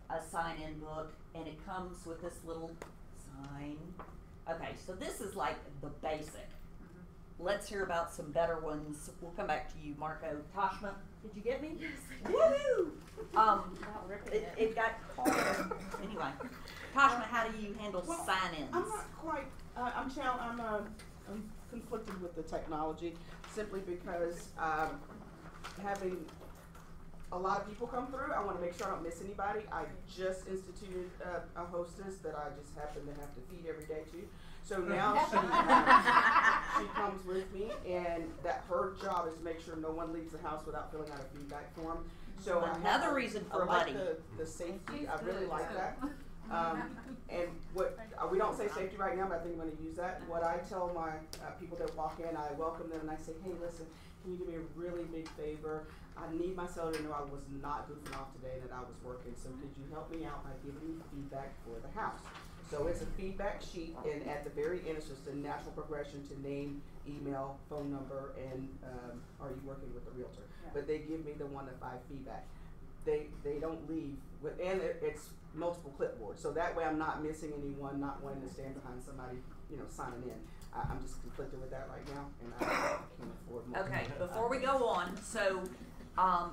A sign-in book, and it comes with this little sign. Okay, so this is like the basic. Let's hear about some better ones. We'll come back to you, Marco. Toshma, did you get me? Yes. Woo! It got hard. Anyway, Toshma, how do you handle sign-ins? I'm not quite. I'm conflicted with the technology simply because having a lot of people come through, I want to make sure I don't miss anybody. I just instituted a hostess that I just happen to have to feed every day to. So now she comes with me, and that her job is to make sure no one leaves the house without filling out a feedback form. So Another reason for a buddy. The safety, I really like that. And what we don't say safety right now, but I think I'm going to use that. What I tell my people that walk in, I welcome them and I say, hey, listen, can you do me a really big favor? I need my seller to know I was not goofing off today, that I was working. So could you help me out by giving me feedback for the house? So it's a feedback sheet, and at the very end, it's just a natural progression to name, email, phone number, and are you working with the realtor? Yeah. But they give me the 1 to 5 feedback. They don't leave with, and it's multiple clipboards. So that way I'm not missing anyone, not wanting to stand behind somebody, signing in. I'm just conflicted with that right now, and I can't afford more. Okay, before we go on, so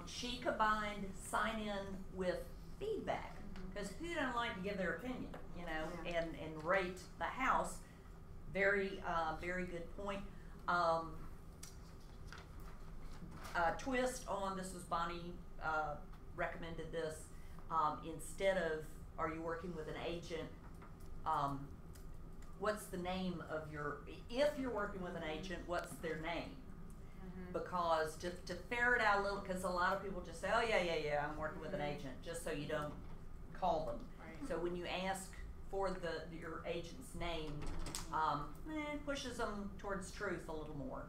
She combined sign in with feedback, because who doesn't like to give their opinion, you know, and rate the house. Very good point. Twist on, this was Bonnie, recommended this, instead of, are you working with an agent, what's the name of your, if you're working with an agent, what's their name? Because to ferret out a little, because a lot of people just say, oh yeah, I'm working with an agent, just so you don't call them. Right. So when you ask for your agent's name, it pushes them towards truth a little more.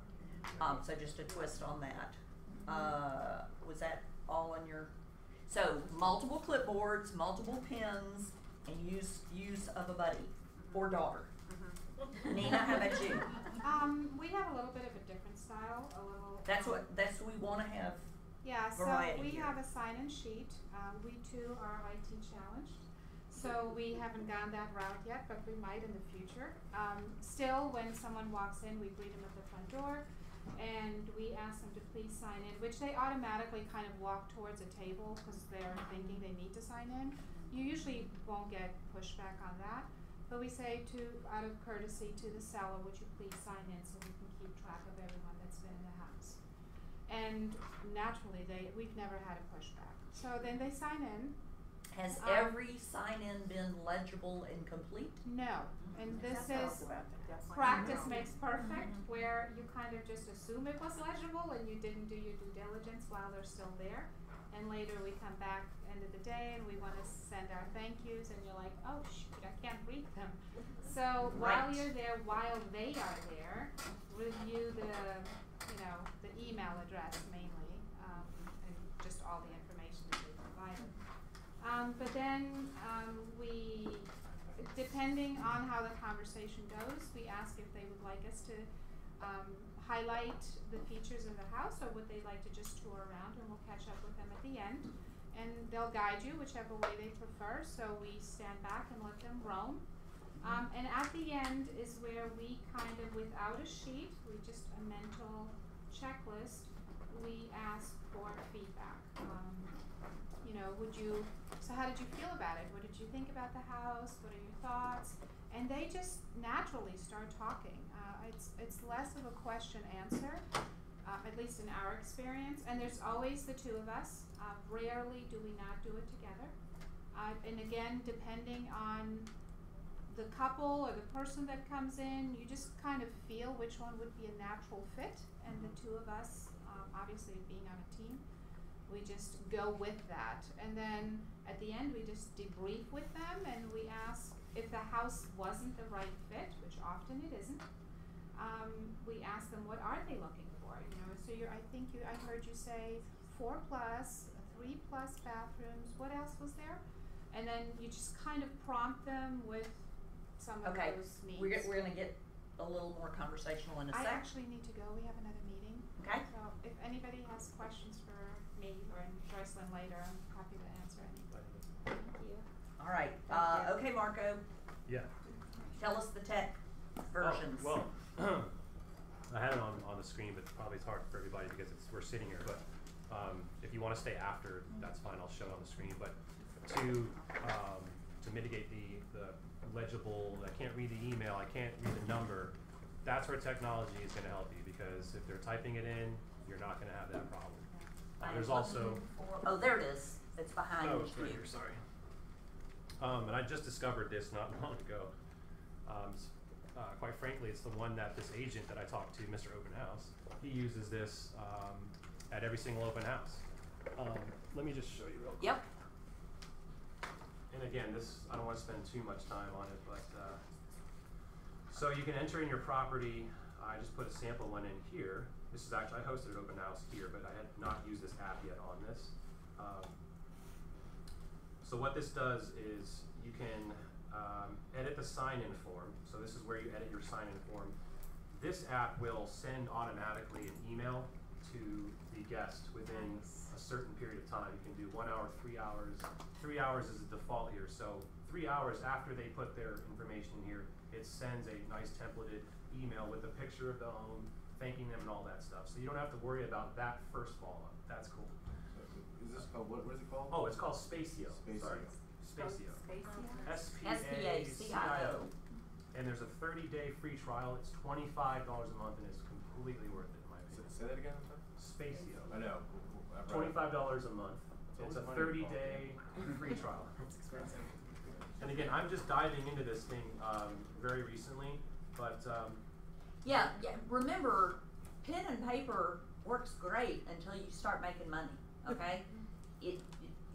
So just a twist on that. Was that all on your? So multiple clipboards, multiple pens, and use of a buddy or daughter. Nina, how about you? We have a little bit of a different style, That's what we want to have. Yeah, so variety we here. have a sign-in sheet. We too are IT challenged, so we haven't gone that route yet, but we might in the future. Still, when someone walks in, we greet them at the front door, and we ask them to please sign in, which they automatically kind of walk towards a table because they're thinking they need to sign in. You usually won't get pushback on that, but we say out of courtesy to the seller, would you please sign in so we can keep track of everyone that's been in the house. And naturally, we've never had a pushback. So then they sign in. Has every sign-in been legible and complete? No, and this That's is awesome. practice makes perfect, where you kind of just assume it was legible and you didn't do your due diligence while they're still there. And later we come back end of the day and we want to send our thank yous, and you're like, oh shoot, I can't read them. So while you're there, while they are there, review the email address mainly, and just all the information that they provided. But then we, depending on how the conversation goes, we ask if they would like us to highlight the features of the house, or would they like to just tour around, and we'll catch up with them at the end. And they'll guide you whichever way they prefer, so we stand back and let them roam. And at the end is where we kind of, without a sheet, just a mental checklist, we ask for feedback. So how did you feel about it? What did you think about the house? What are your thoughts? And they just naturally start talking. It's less of a question answer, at least in our experience. And there's always the two of us. Rarely do we not do it together. And again, depending on the couple or the person that comes in, you just kind of feel which one would be a natural fit. And the two of us, obviously being on a team, we just go with that. And then at the end, we just debrief with them, and we ask if the house wasn't the right fit, which often it isn't. We ask them, what are they looking for? So I heard you say 4+, 3+ bathrooms. What else was there? And then you just kind of prompt them with some of those needs. We're going to get a little more conversational in a sec. I actually need to go. We have another meeting. Okay. So if anybody has questions for me or Joycelyn later, I'm happy to answer any. Thank you. All right. Okay, Marco. Yeah. Tell us the tech versions. Oh, well, I had it on the screen, but probably it's hard for everybody because we're sitting here. But if you want to stay after, that's fine. I'll show it on the screen. But to mitigate the legible, I can't read the email, I can't read the number. That's where technology is going to help you, because if they're typing it in, you're not going to have that problem. There's also there it is. It's behind it's right here. Sorry. And I just discovered this not long ago. Quite frankly, it's the one that this agent that I talked to, Mr. Open House, he uses this at every single open house. Let me just show you real quick. Yep. And again, I don't want to spend too much time on it, but so you can enter in your property. I just put a sample one in here. This is actually, I hosted an open house here, but I had not used this app yet on this. So what this does is you can edit the sign-in form. So this is where you edit your sign-in form. This app will send automatically an email to the guest within a certain period of time. You can do 1 hour, 3 hours. 3 hours is the default here. So 3 hours after they put their information in here, it sends a nice templated email with a picture of the home, thanking them and all that stuff. So you don't have to worry about that first follow-up. That's cool. Is this called, what is it called? Oh, it's called Spacio. Spacio. Sorry. Spacio. S-P-A-C-I-O. And there's a 30-day free trial. It's $25 a month, and it's completely worth it in my opinion. Say that again, sir? Spacio. I know. $25 a month. It's a 30-day free trial. It's expensive. And again, I'm just diving into this thing very recently, but Yeah, remember, pen and paper works great until you start making money, okay?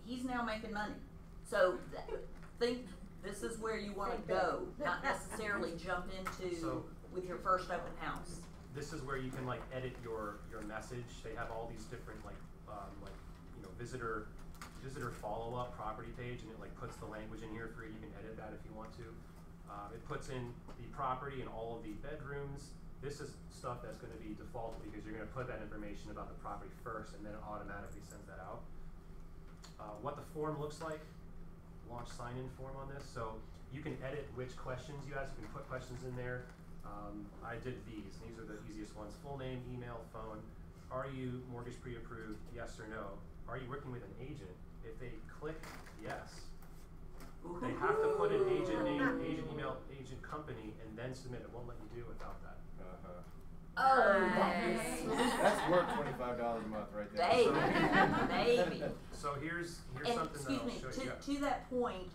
He's now making money. So think this is where you want to go, not necessarily jump into with your first open house. This is where you can like edit your message. They have all these different visitor follow-up property page, and it like puts the language in here for you. You can edit that if you want to. It puts in the property and all of the bedrooms. This is stuff that's going to be default because you're going to put that information about the property first, and then it automatically sends that out. What the form looks like, launch sign-in form on this. So you can edit which questions you ask. You can put questions in there. I did these. These are the easiest ones. Full name, email, phone. Are you mortgage pre-approved? Yes or no? Are you working with an agent? If they click yes, they have to put in agent name, agent email, agent company, and then submit. It won't let you do without that. Oh, that's worth $25 a month right there. Baby. So here's and something that I'll show you. To that point,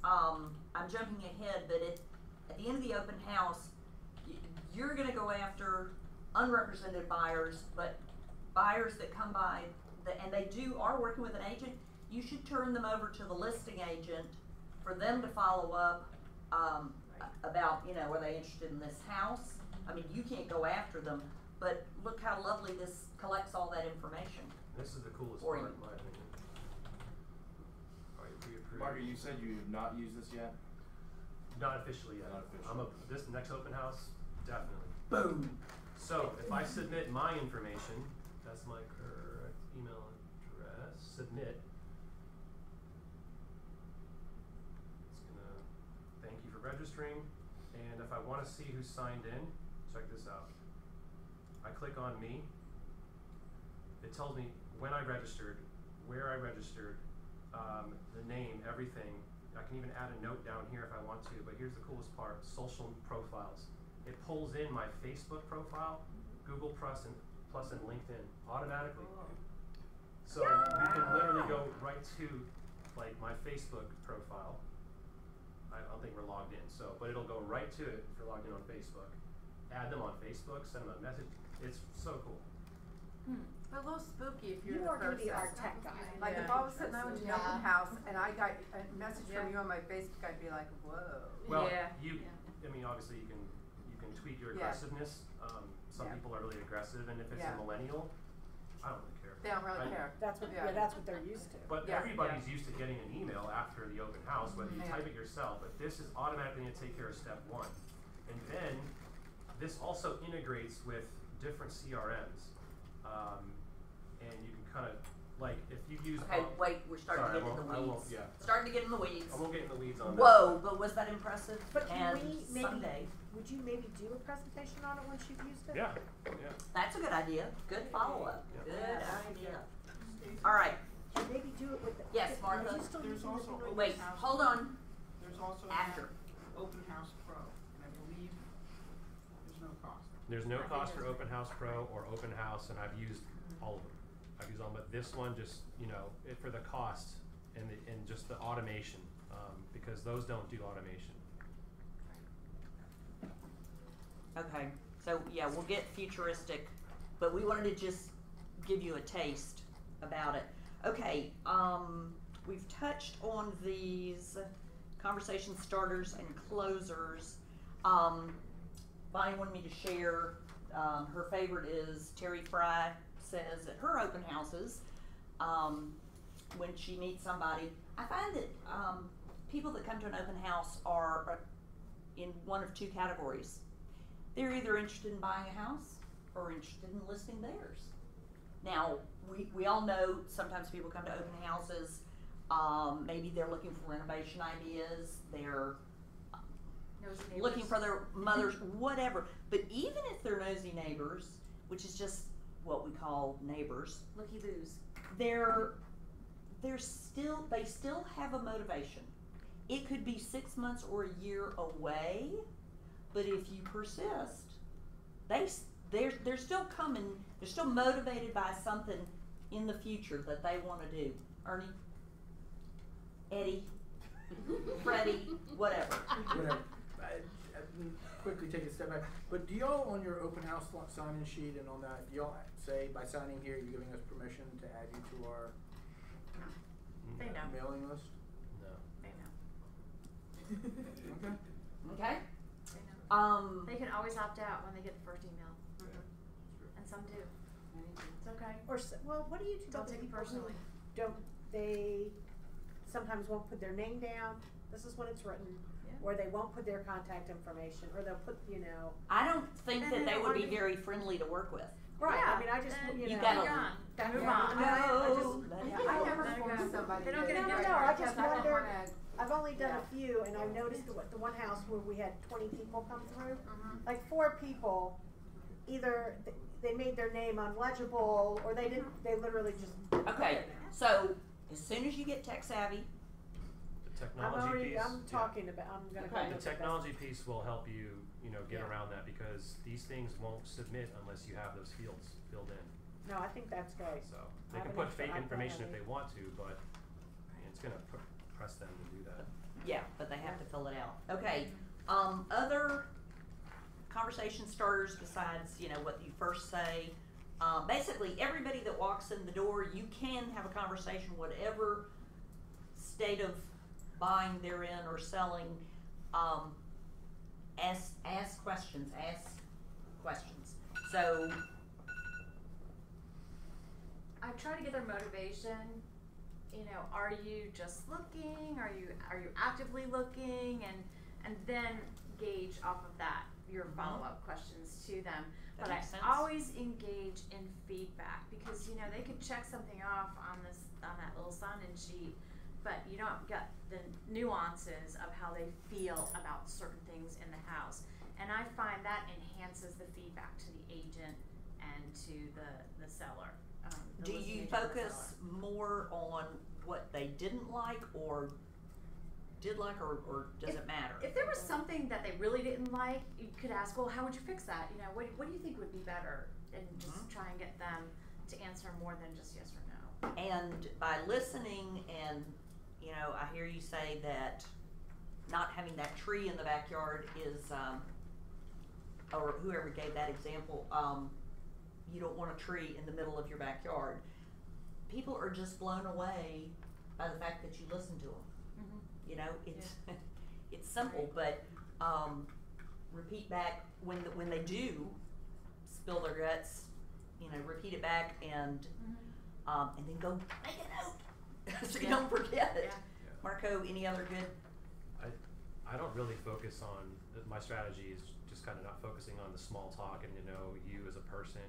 I'm jumping ahead, but at the end of the open house, you're going to go after unrepresented buyers, but buyers that come by and they are working with an agent. You should turn them over to the listing agent for them to follow up about, are they interested in this house? I mean, you can't go after them, but look how lovely this collects all that information. This is the coolest for part, you. in my opinion. Are you pre-approved? Margaret, you said you have not used this yet? Not officially yet. Not officially. This next open house, definitely. Boom. So if I submit my information, that's my correct email address, submit. It's gonna thank you for registering, and if I want to see who signed in, check this out. I click on me. It tells me when I registered, where I registered, the name, everything. I can even add a note down here if I want to, but here's the coolest part, social profiles. It pulls in my Facebook profile, Google Plus and LinkedIn automatically. So you can literally go right to like my Facebook profile. I don't think we're logged in, but it'll go right to it if you're logged in on Facebook. Add them on Facebook, send them a message. It's so cool. But a little spooky if you're You the are going to be our person. tech guy. Like if all of a sudden I went to an open house and I got a message from you on my Facebook, I'd be like, whoa. Well, I mean, obviously you can tweak your aggressiveness. Some people are really aggressive, and if it's a millennial, I don't really care. They don't really care. That's what that's what they're used to. But everybody's used to getting an email after the open house, whether you type it yourself. But this is automatically going to take care of step one, and then this also integrates with different CRMs, and you can kind of like if you use. Okay, wait, we're starting to get in the weeds. Starting to get in the weeds. I won't get in the weeds on that. Whoa, but was that impressive? But can and we maybe, someday. would you maybe do a presentation on it once you've used it? Yeah. That's a good idea. Good follow-up. Yeah. Good idea. All right. Can maybe do it with the. Yes, Martha. Are you still There's using also the Wait, hold on. There's also After. Open House Pro, and I believe there's no cost. There's no cost for Open House Pro or Open House, and I've used all of them. I've used all of them, but this one just, for the cost and just the automation, because those don't do automation. Okay, so yeah, we'll get futuristic, but we wanted to just give you a taste about it. Okay, we've touched on these conversation starters and closers. Bonnie wanted me to share, her favorite is Terry Fry says at her open houses, when she meets somebody, I find that people that come to an open house are in one of two categories. They're either interested in buying a house or interested in listing theirs. Now, we all know sometimes people come to open houses, maybe they're looking for renovation ideas, they're Nosy neighbors. looking for their mothers, whatever. But even if they're nosy neighbors, which is just what we call neighbors, Looky-loos. they still have a motivation. It could be 6 months or a year away, but if you persist, they're still coming. They're still motivated by something in the future that they want to do. Ernie, Eddie, Freddie, whatever. Whatever. Quickly take a step back. But do y'all on your open house sign-in sheet and on that, do y'all say by signing here you're giving us permission to add you to our They know. mailing list? No. They know. Okay. Okay. They know. They Um, can always opt out when they get the first email, Yeah, that's true. and some do. It's okay. Or, well, what do you do Don't about the take it people who personally. don't, they sometimes won't put their name down, this is when it's written, Yeah. or they won't put their contact information, or they'll put, I don't think And that they they don't would be wanna be- very friendly to work with. right, Yeah, I mean, I just, then You Move gotta- on. That- Move yeah, on. No, I never Let it force go. somebody They don't to get do it it done. No, I because just I don't wondered- wanna- I've only done Yeah. a few, and I've noticed the one house where we had 20 people come through, Mhm. like 4 people, either they made their name unlegible, or they literally just put Okay, it there. so as soon as you get tech savvy, The technology piece. I'm talking about, I'm gonna go Okay. look The at this. technology piece will help you, get Yeah. around that because these things won't submit unless you have those fields filled in. No, I think that's great. So I they have can an put extra fake iPad information if already. they want to, but it's gonna press them to do that. yeah, but they have to fill it out. Okay, other conversation starters besides, what you first say. Basically, everybody that walks in the door, you can have a conversation, whatever state of buying they're in or selling. Ask questions. So, I try to get their motivation. Are you just looking? Are you actively looking? And then gauge off of that your follow-up questions to them. That But makes sense. I always engage in feedback because they could check something off on that little sign-in sheet, but you don't get the nuances of how they feel about certain things in the house. And I find that enhances the feedback to the agent and to the seller. The do listing you agent and the focus seller. more on what they didn't like or did like, or does it matter? If there was something that they really didn't like, you could ask, well, how would you fix that? What do you think would be better? And just try and get them to answer more than just yes or no. And by listening and, I hear you say that not having that tree in the backyard is, or whoever gave that example, you don't want a tree in the middle of your backyard. People are just blown away by the fact that you listen to them. It's it's simple, but repeat back when they do spill their guts. Repeat it back and then go make a note so you don't forget it. Yeah. Marco, any other good? I don't really focus on my strategy is just kind of not focusing on the small talk and you as a person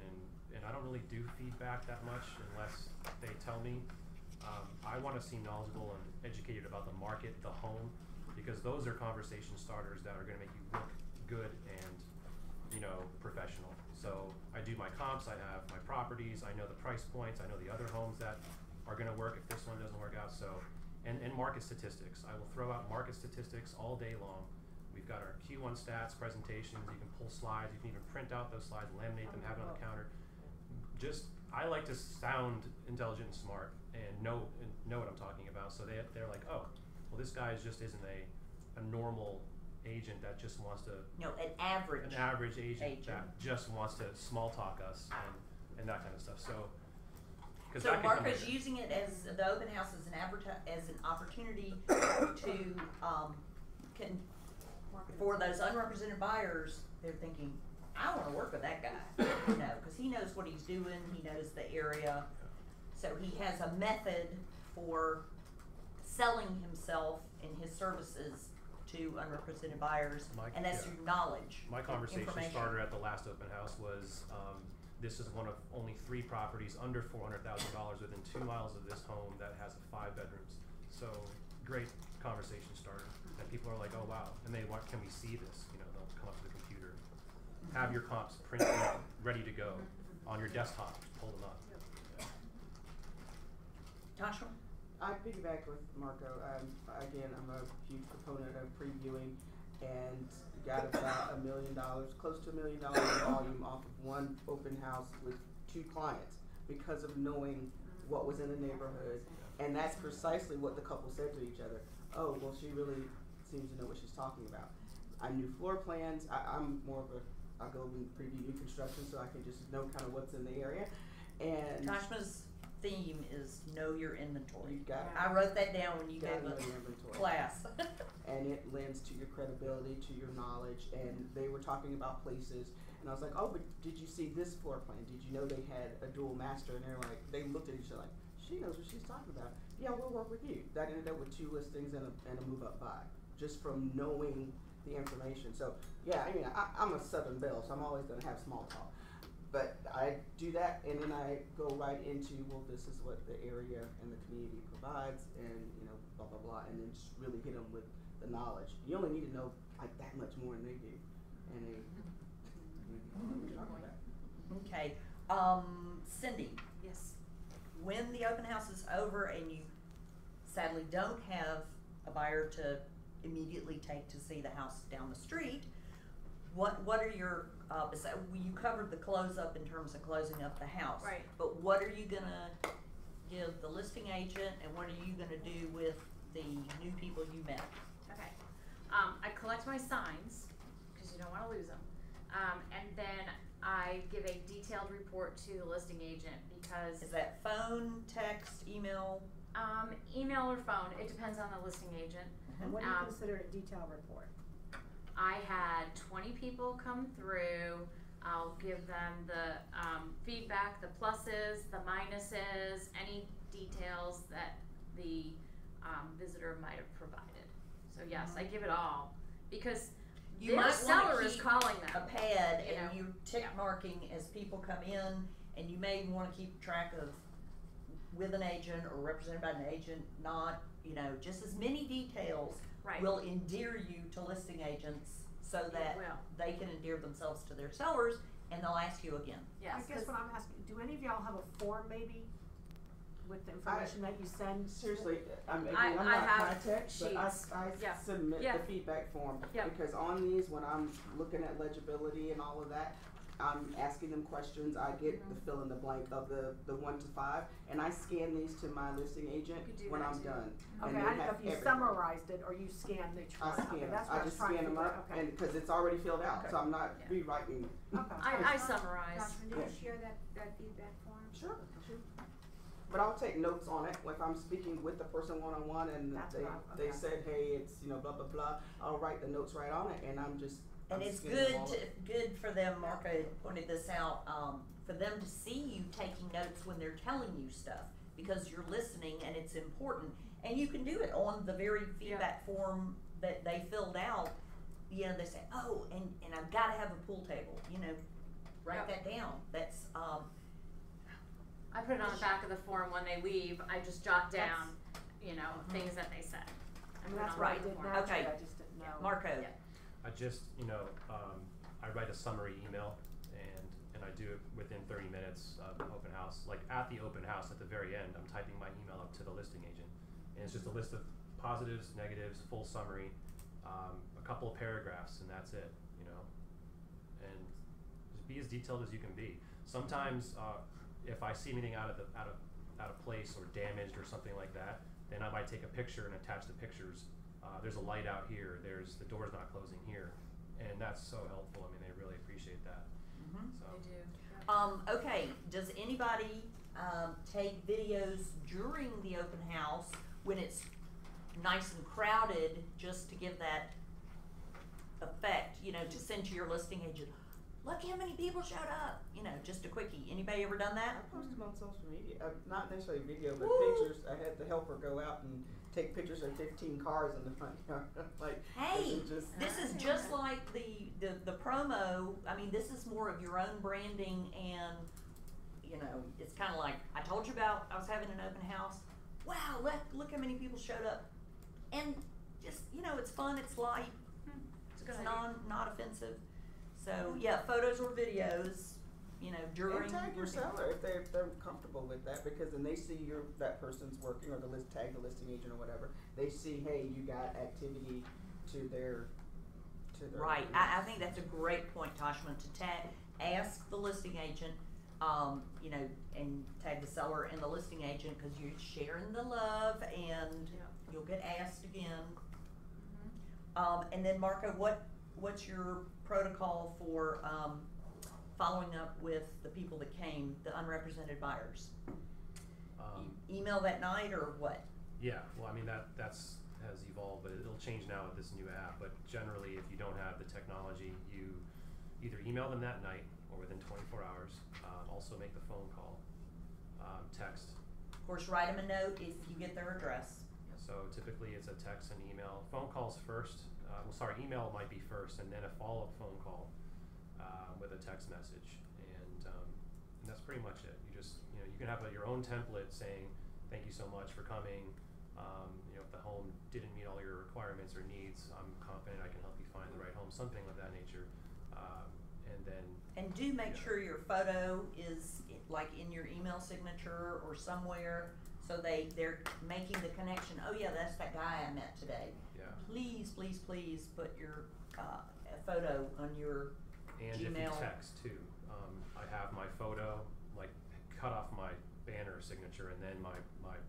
and I don't really do feedback that much unless they tell me. I want to seem knowledgeable and educated about the market, the home, because those are conversation starters that are going to make you look good and professional. So I do my comps, I have my properties, I know the price points, I know the other homes that are going to work if this one doesn't work out. So and market statistics. I will throw out market statistics all day long. We've got our Q1 stats presentations. You can pull slides. You can even print out those slides, laminate them, have it on the counter. I like to sound intelligent and smart and know what I'm talking about. So they're like, oh, well, this guy just isn't a normal agent that just wants to An average agent that just wants to small talk us and that kind of stuff. So So Marco's using it as the open house as an opportunity to for those unrepresented buyers. They're thinking, I want to work with that guy, because he knows what he's doing. He knows the area, so he has a method for selling himself and his services to unrepresented buyers, and that's through knowledge. My conversation starter at the last open house was. This is one of only 3 properties under $400,000 within 2 miles of this home that has 5 bedrooms. So great conversation starter. and people are like, oh wow, and they want, can we see this? You know, they'll come up to the computer, have your comps printed out, ready to go on your desktop, just pull them up. Joshua? I piggyback with Marco. Again, I'm a huge proponent of previewing, and got about $1 million, close to $1 million in volume off of one open house with 2 clients because of knowing what was in the neighborhood, and that's precisely what the couple said to each other. Oh, well, she really seems to know what she's talking about. I knew floor plans. I'm more of I go and preview new construction, so I can just know kind of what's in the area. And Tashma's theme is know your inventory. You got it. I wrote that down when you gave know us your inventory. class. And it lends to your credibility, to your knowledge, and they were talking about places, and I was like, oh, but did you see this floor plan? Did you know they had a dual master? And they're like, they looked at each other like, she knows what she's talking about. Yeah, we'll work with you. That ended up with 2 listings and a move up buy, just from knowing the information. So yeah, I mean, I'm a Southern Belle, so I'm always gonna have small talk. But I do that, and then I go right into, well, this is what the area and the community provides, and you know, blah blah blah, and then just really hit them with the knowledge. You only need to know like that much more than they do, and they Okay, Cindy. Yes. When the open house is over and you sadly don't have a buyer to immediately take to see the house down the street, what are your you covered the close up in terms of closing up the house, Right. but what are you gonna give the listing agent, and what are you gonna do with the new people you met? Okay. I collect my signs, because you don't want to lose them. And then I give a detailed report to the listing agent because Is that phone, text, email? email or phone, it depends on the listing agent. And what do you consider a detailed report? I had 20 people come through. I'll give them the feedback, the pluses, the minuses, any details that the visitor might have provided. So yes, I give it all because You their might seller wanna is keep calling them. a pad you and know. you tick marking as people come in, and you may want to keep track of with an agent or represented by an agent, not, you know, just as many details Right. will endear you to listing agents so that will. they can endear themselves to their sellers, and they'll ask you again. Yes. I guess what I'm asking, do any of y'all have a form maybe with the information that you send? seriously, I'm I not have high tech, but sheets. I Yeah. submit Yeah. the feedback form Yeah. because on these, when I'm looking at legibility and all of that, I'm asking them questions. I get the fill in the blank of the 1 to 5, and I scan these to my listing agent You could do when that I'm too. done. Okay, And I they didn't know have if you everything. summarized it or you scanned each I one. scan Okay, them. that's what I I was just trying to scan them figure up, out. Okay. and because it's already filled out, Okay. so I'm not Yeah. rewriting. Okay. I summarize. Joshua, do Yeah. you share that feedback form? Sure. But I'll take notes on it. If I'm speaking with the person one-on-one and That's they what I- they okay. said, hey, it's, you know, blah, blah, blah, I'll write the notes right on it, and I'm And it's scanning them good all to, up. good for them, Marco pointed this out, for them to see you taking notes when they're telling you stuff, because you're listening and it's important. And you can do it on the very feedback form that they filled out. You know, they say, oh, and I've gotta have a pool table, you know, write that down. That's, I put it on the back of the form when they leave. I just jot down, you know, things that they said. I mean, that's what I did naturally, Okay. I just didn't know. Marco. Yeah. I just, you know, I write a summary email, and I do it within 30 minutes of the open house. Like at the open house, at the very end, I'm typing my email up to the listing agent, and it's just a list of positives, negatives, full summary, a couple of paragraphs, and that's it. You know, and just be as detailed as you can be. Sometimes, if I see anything out of place or damaged or something like that, then I might take a picture and attach the pictures. There's a light out here. There's the door's not closing here, and that's so helpful. I mean, they really appreciate that. So. They do. Okay, does anybody take videos during the open house when it's nice and crowded, just to give that effect, you know, to send to your listing agent? Look how many people showed up, you know, just a quickie. Anybody ever done that? I post them on social media, not necessarily video, but Woo. pictures. I had the helper go out and take pictures of 15 cars in the front yard. Like, Hey, just, this is just like the promo. I mean, this is more of your own branding, and you know, it's kind of like I told you about. I was having an open house. Wow, look how many people showed up, and just, you know, it's fun, it's light, It's a good it's idea. not offensive. So, yeah, photos or videos, you know, during. And tag your seller if they're comfortable with that, because then they see that person's working, or tag the listing agent or whatever. They see, hey, you got activity to their. Right, I think that's a great point, Toshman, to ask the listing agent, you know, and tag the seller and the listing agent, cause you're sharing the love and you'll get asked again. And then Marco, what's your protocol for, following up with the people that came, the unrepresented buyers? Email that night or what? Yeah, well, I mean, that's has evolved, but it'll change now with this new app. But generally, if you don't have the technology, you either email them that night or within 24 hours. Also make the phone call, text. Of course, write them a note if you get their address. So typically it's a text and email. Phone calls first. Email might be first, and then a follow-up phone call with a text message, and that's pretty much it. You just, you know, you can have your own template saying, "Thank you so much for coming. You know, if the home didn't meet all your requirements or needs, I'm confident I can help you find the right home," something of that nature. And then. And do make sure your photo is like in your email signature or somewhere, so they're making the connection. Oh yeah, that's that guy I met today. Yeah. Please put your photo on your and Gmail. If you text too, I have my photo, like cut off my banner signature and then my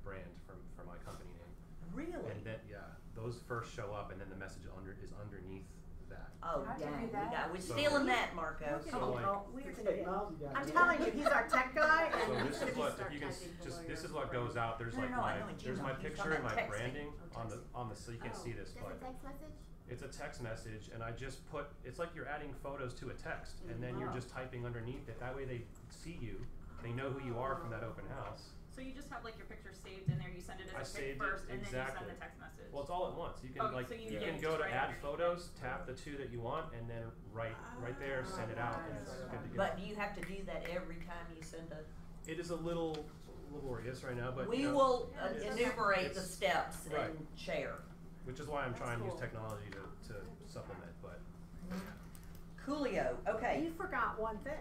brand for my company name. Really? And then those first show up, and then the message is underneath that. Oh How'd you dang, do that? we're stealing that, Marco. I'm telling you, he's our tech guy. So And this is what, if you can this is what goes out. There's No, like no, I know in there's my Gmail, he's picture talking and my about texting. branding on the so you can't see this, Just but a text message? it's a text message, and I just put, it's like you're adding photos to a text, and then you're just typing underneath it. That way they see you, they know who you are from that open house. So you just have like your picture saved in there, you send it I as a pic saved first, it, and then you exactly. send the text message. Well, it's all at once. You can Oh, so you yeah. can go to Right add underneath photos, tap the two that you want, and then right there, send it out, and it's good to go. But do you have to do that every time you send a? It is a little laborious right now, but We you know, will it's- enumerate the it's- steps right. and share. Which is why I'm trying to use cool. technology to supplement, but. Coolio, okay. You forgot one thing.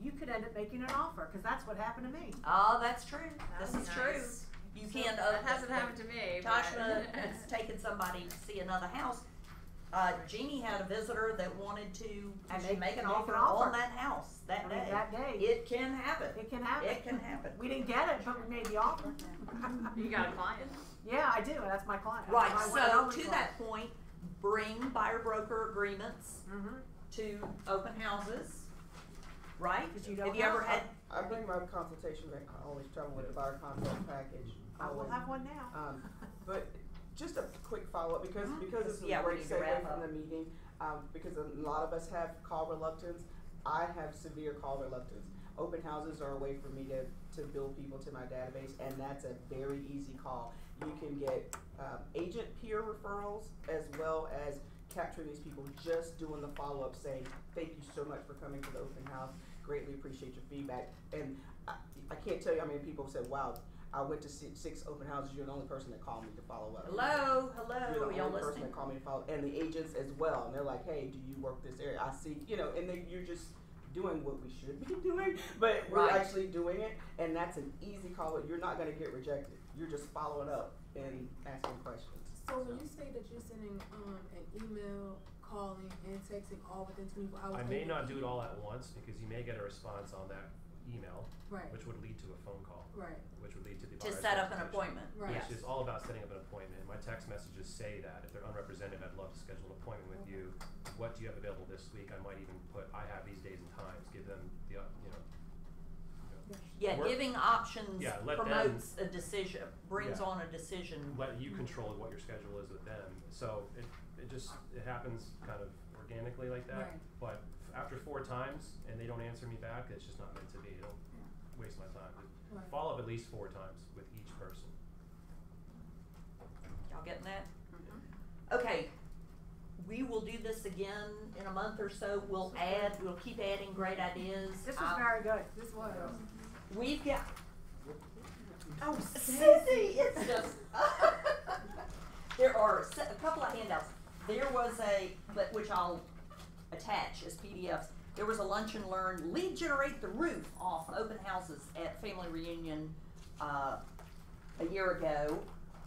You could end up making an offer, because that's what happened to me. Oh, that's true. This That's is true. nice. You So can't. that hasn't happened to me. Toshna but has taken somebody to see another house. Jeannie had a visitor that wanted to actually make an offer on that house that day. That day. It can happen. It can happen. It can happen. We didn't get it, but we made the offer. You got a client? Yeah, I do. That's my client. Right, That's my so one and only to client. that point, bring buyer broker agreements Mhm. to open houses, right? 'Cause you don't Have you ever have- had? I bring my consultation back. I always travel with the buyer consult package. I will always. have one now. But just a quick follow up, because it's a Yeah, we great need to wrap segue up. from the meeting. Because a lot of us have call reluctance. I have severe call reluctance. Open houses are a way for me to build people to my database, and that's a very easy call. You can get agent peer referrals, as well as capturing these people, just doing the follow up, saying thank you so much for coming to the open house. Greatly appreciate your feedback. And I can't tell you how many people said, wow, I went to 6 open houses. You're the only person that called me to follow up. Hello, You're the y'all only person listening? that called me to follow, and the agents as well. And they're like, hey, do you work this area? I see, and then you're just doing what we should be doing, but we're Right. actually doing it. And that's an easy call. You're not going to get rejected. You're just following up and asking questions. So when you say that you're sending an email, calling, and texting all within 24 hours, I may not do it all at once, because you may get a response on that email, Right. which would lead to a phone call, Right. which would lead to the To buyer's set up an consultation, appointment. Right. Which is all about setting up an appointment. My text messages say that if they're unrepresented, I'd love to schedule an appointment with you. What do you have available this week? I might even put, I have these days and times. Give them the Yeah, work- giving options Yeah, let promotes a decision, brings Yeah. on a decision. let you control what your schedule is with them. So it happens kind of organically like that. Right. But after 4 times and they don't answer me back, it's just not meant to be. It'll waste my time. Right. Follow up at least 4 times with each person. Y'all getting that? Okay, we will do this again in a month or so. We'll keep adding great ideas. This was very good. This was. We've got, Oh, Cindy, it's just, there are a couple of handouts. There was which I'll attach as PDFs. There was a lunch and learn, lead generate the roof off open houses at Family Reunion a year ago.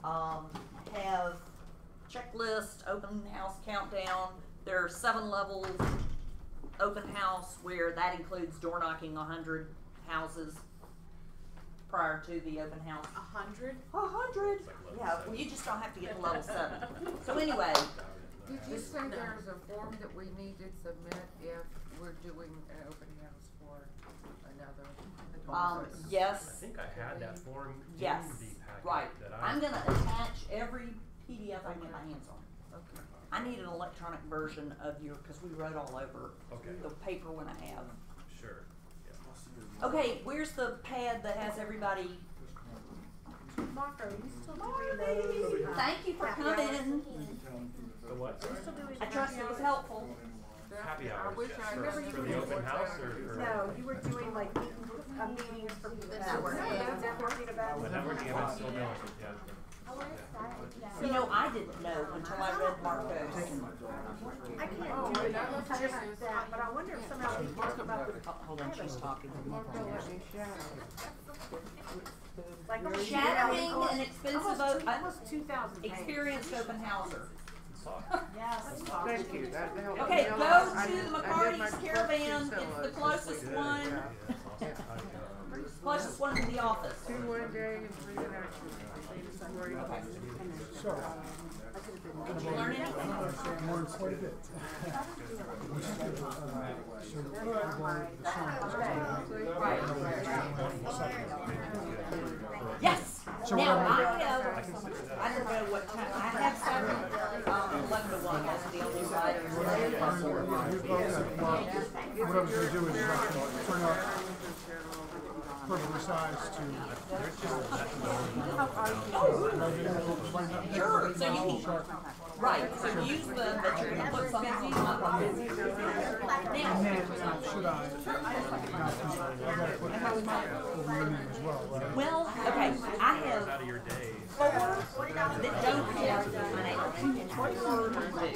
Have checklist, open house countdown. There are 7 levels open house where that includes door knocking 100 houses prior to the open house. 100? 100. Yeah, well, you just don't have to get to level 7. So anyway. Did you say there's a form that we need to submit if we're doing an open house for another? Yes. I think I had that form yes. in the packet. Right. That I'm gonna attach every PDF I can get my hands on. Okay. I need an electronic version of because we wrote all over the paper one I have. Sure. Yeah. Okay, where's the pad that has everybody? Marco, you still doing those? Thank you for coming. The what? I trust it was helpful. Happy hours, I wish yes. I For remember the open house or No, you were doing like meetings for the network. The networking event's still going, yeah. You know, I didn't know until I read Marco's. I can't do it like that, but I wonder if somehow we talk about the. Hold on, she's talking. Like shattering an expensive almost 2,000 experienced open houser. Yes. Thank you. That helped Okay, me a go lot. to I the did my McCarty's first Caravan. two It's the solos. closest one. Closest one to the office. 2 one day and 3 the next one. Okay. So, did you learn anything? learned quite a bit. Yes. So now what I don't know what time. I have started 11 to 1. That's the only writer. What I was going to do is turn out perfectly sized to. Sure. So you can. Right. So use that you're going to put something on. And then should I? I got to put reunion as well, right? Well, okay. I have Out of your day. 4 that don't have my name and 4 that do.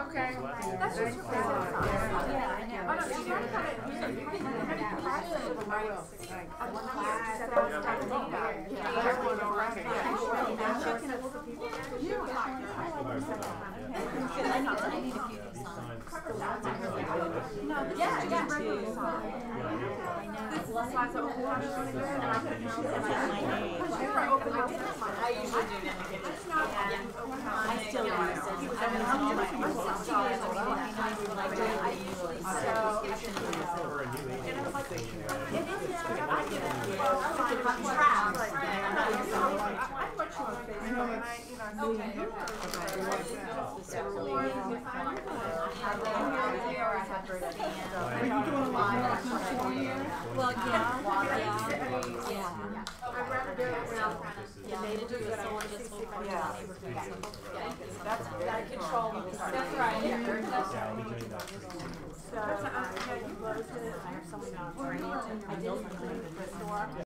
Okay. That's just for yeah, I know. Oh, no, she's not coming. You can practice with the mics. Well, yeah. I'd rather do it without the do that. I want to see That's gotta control the part. That's right. Yeah, I'll be doing that pretty soon. So, yeah, you closed it. I have someone else. I didn't.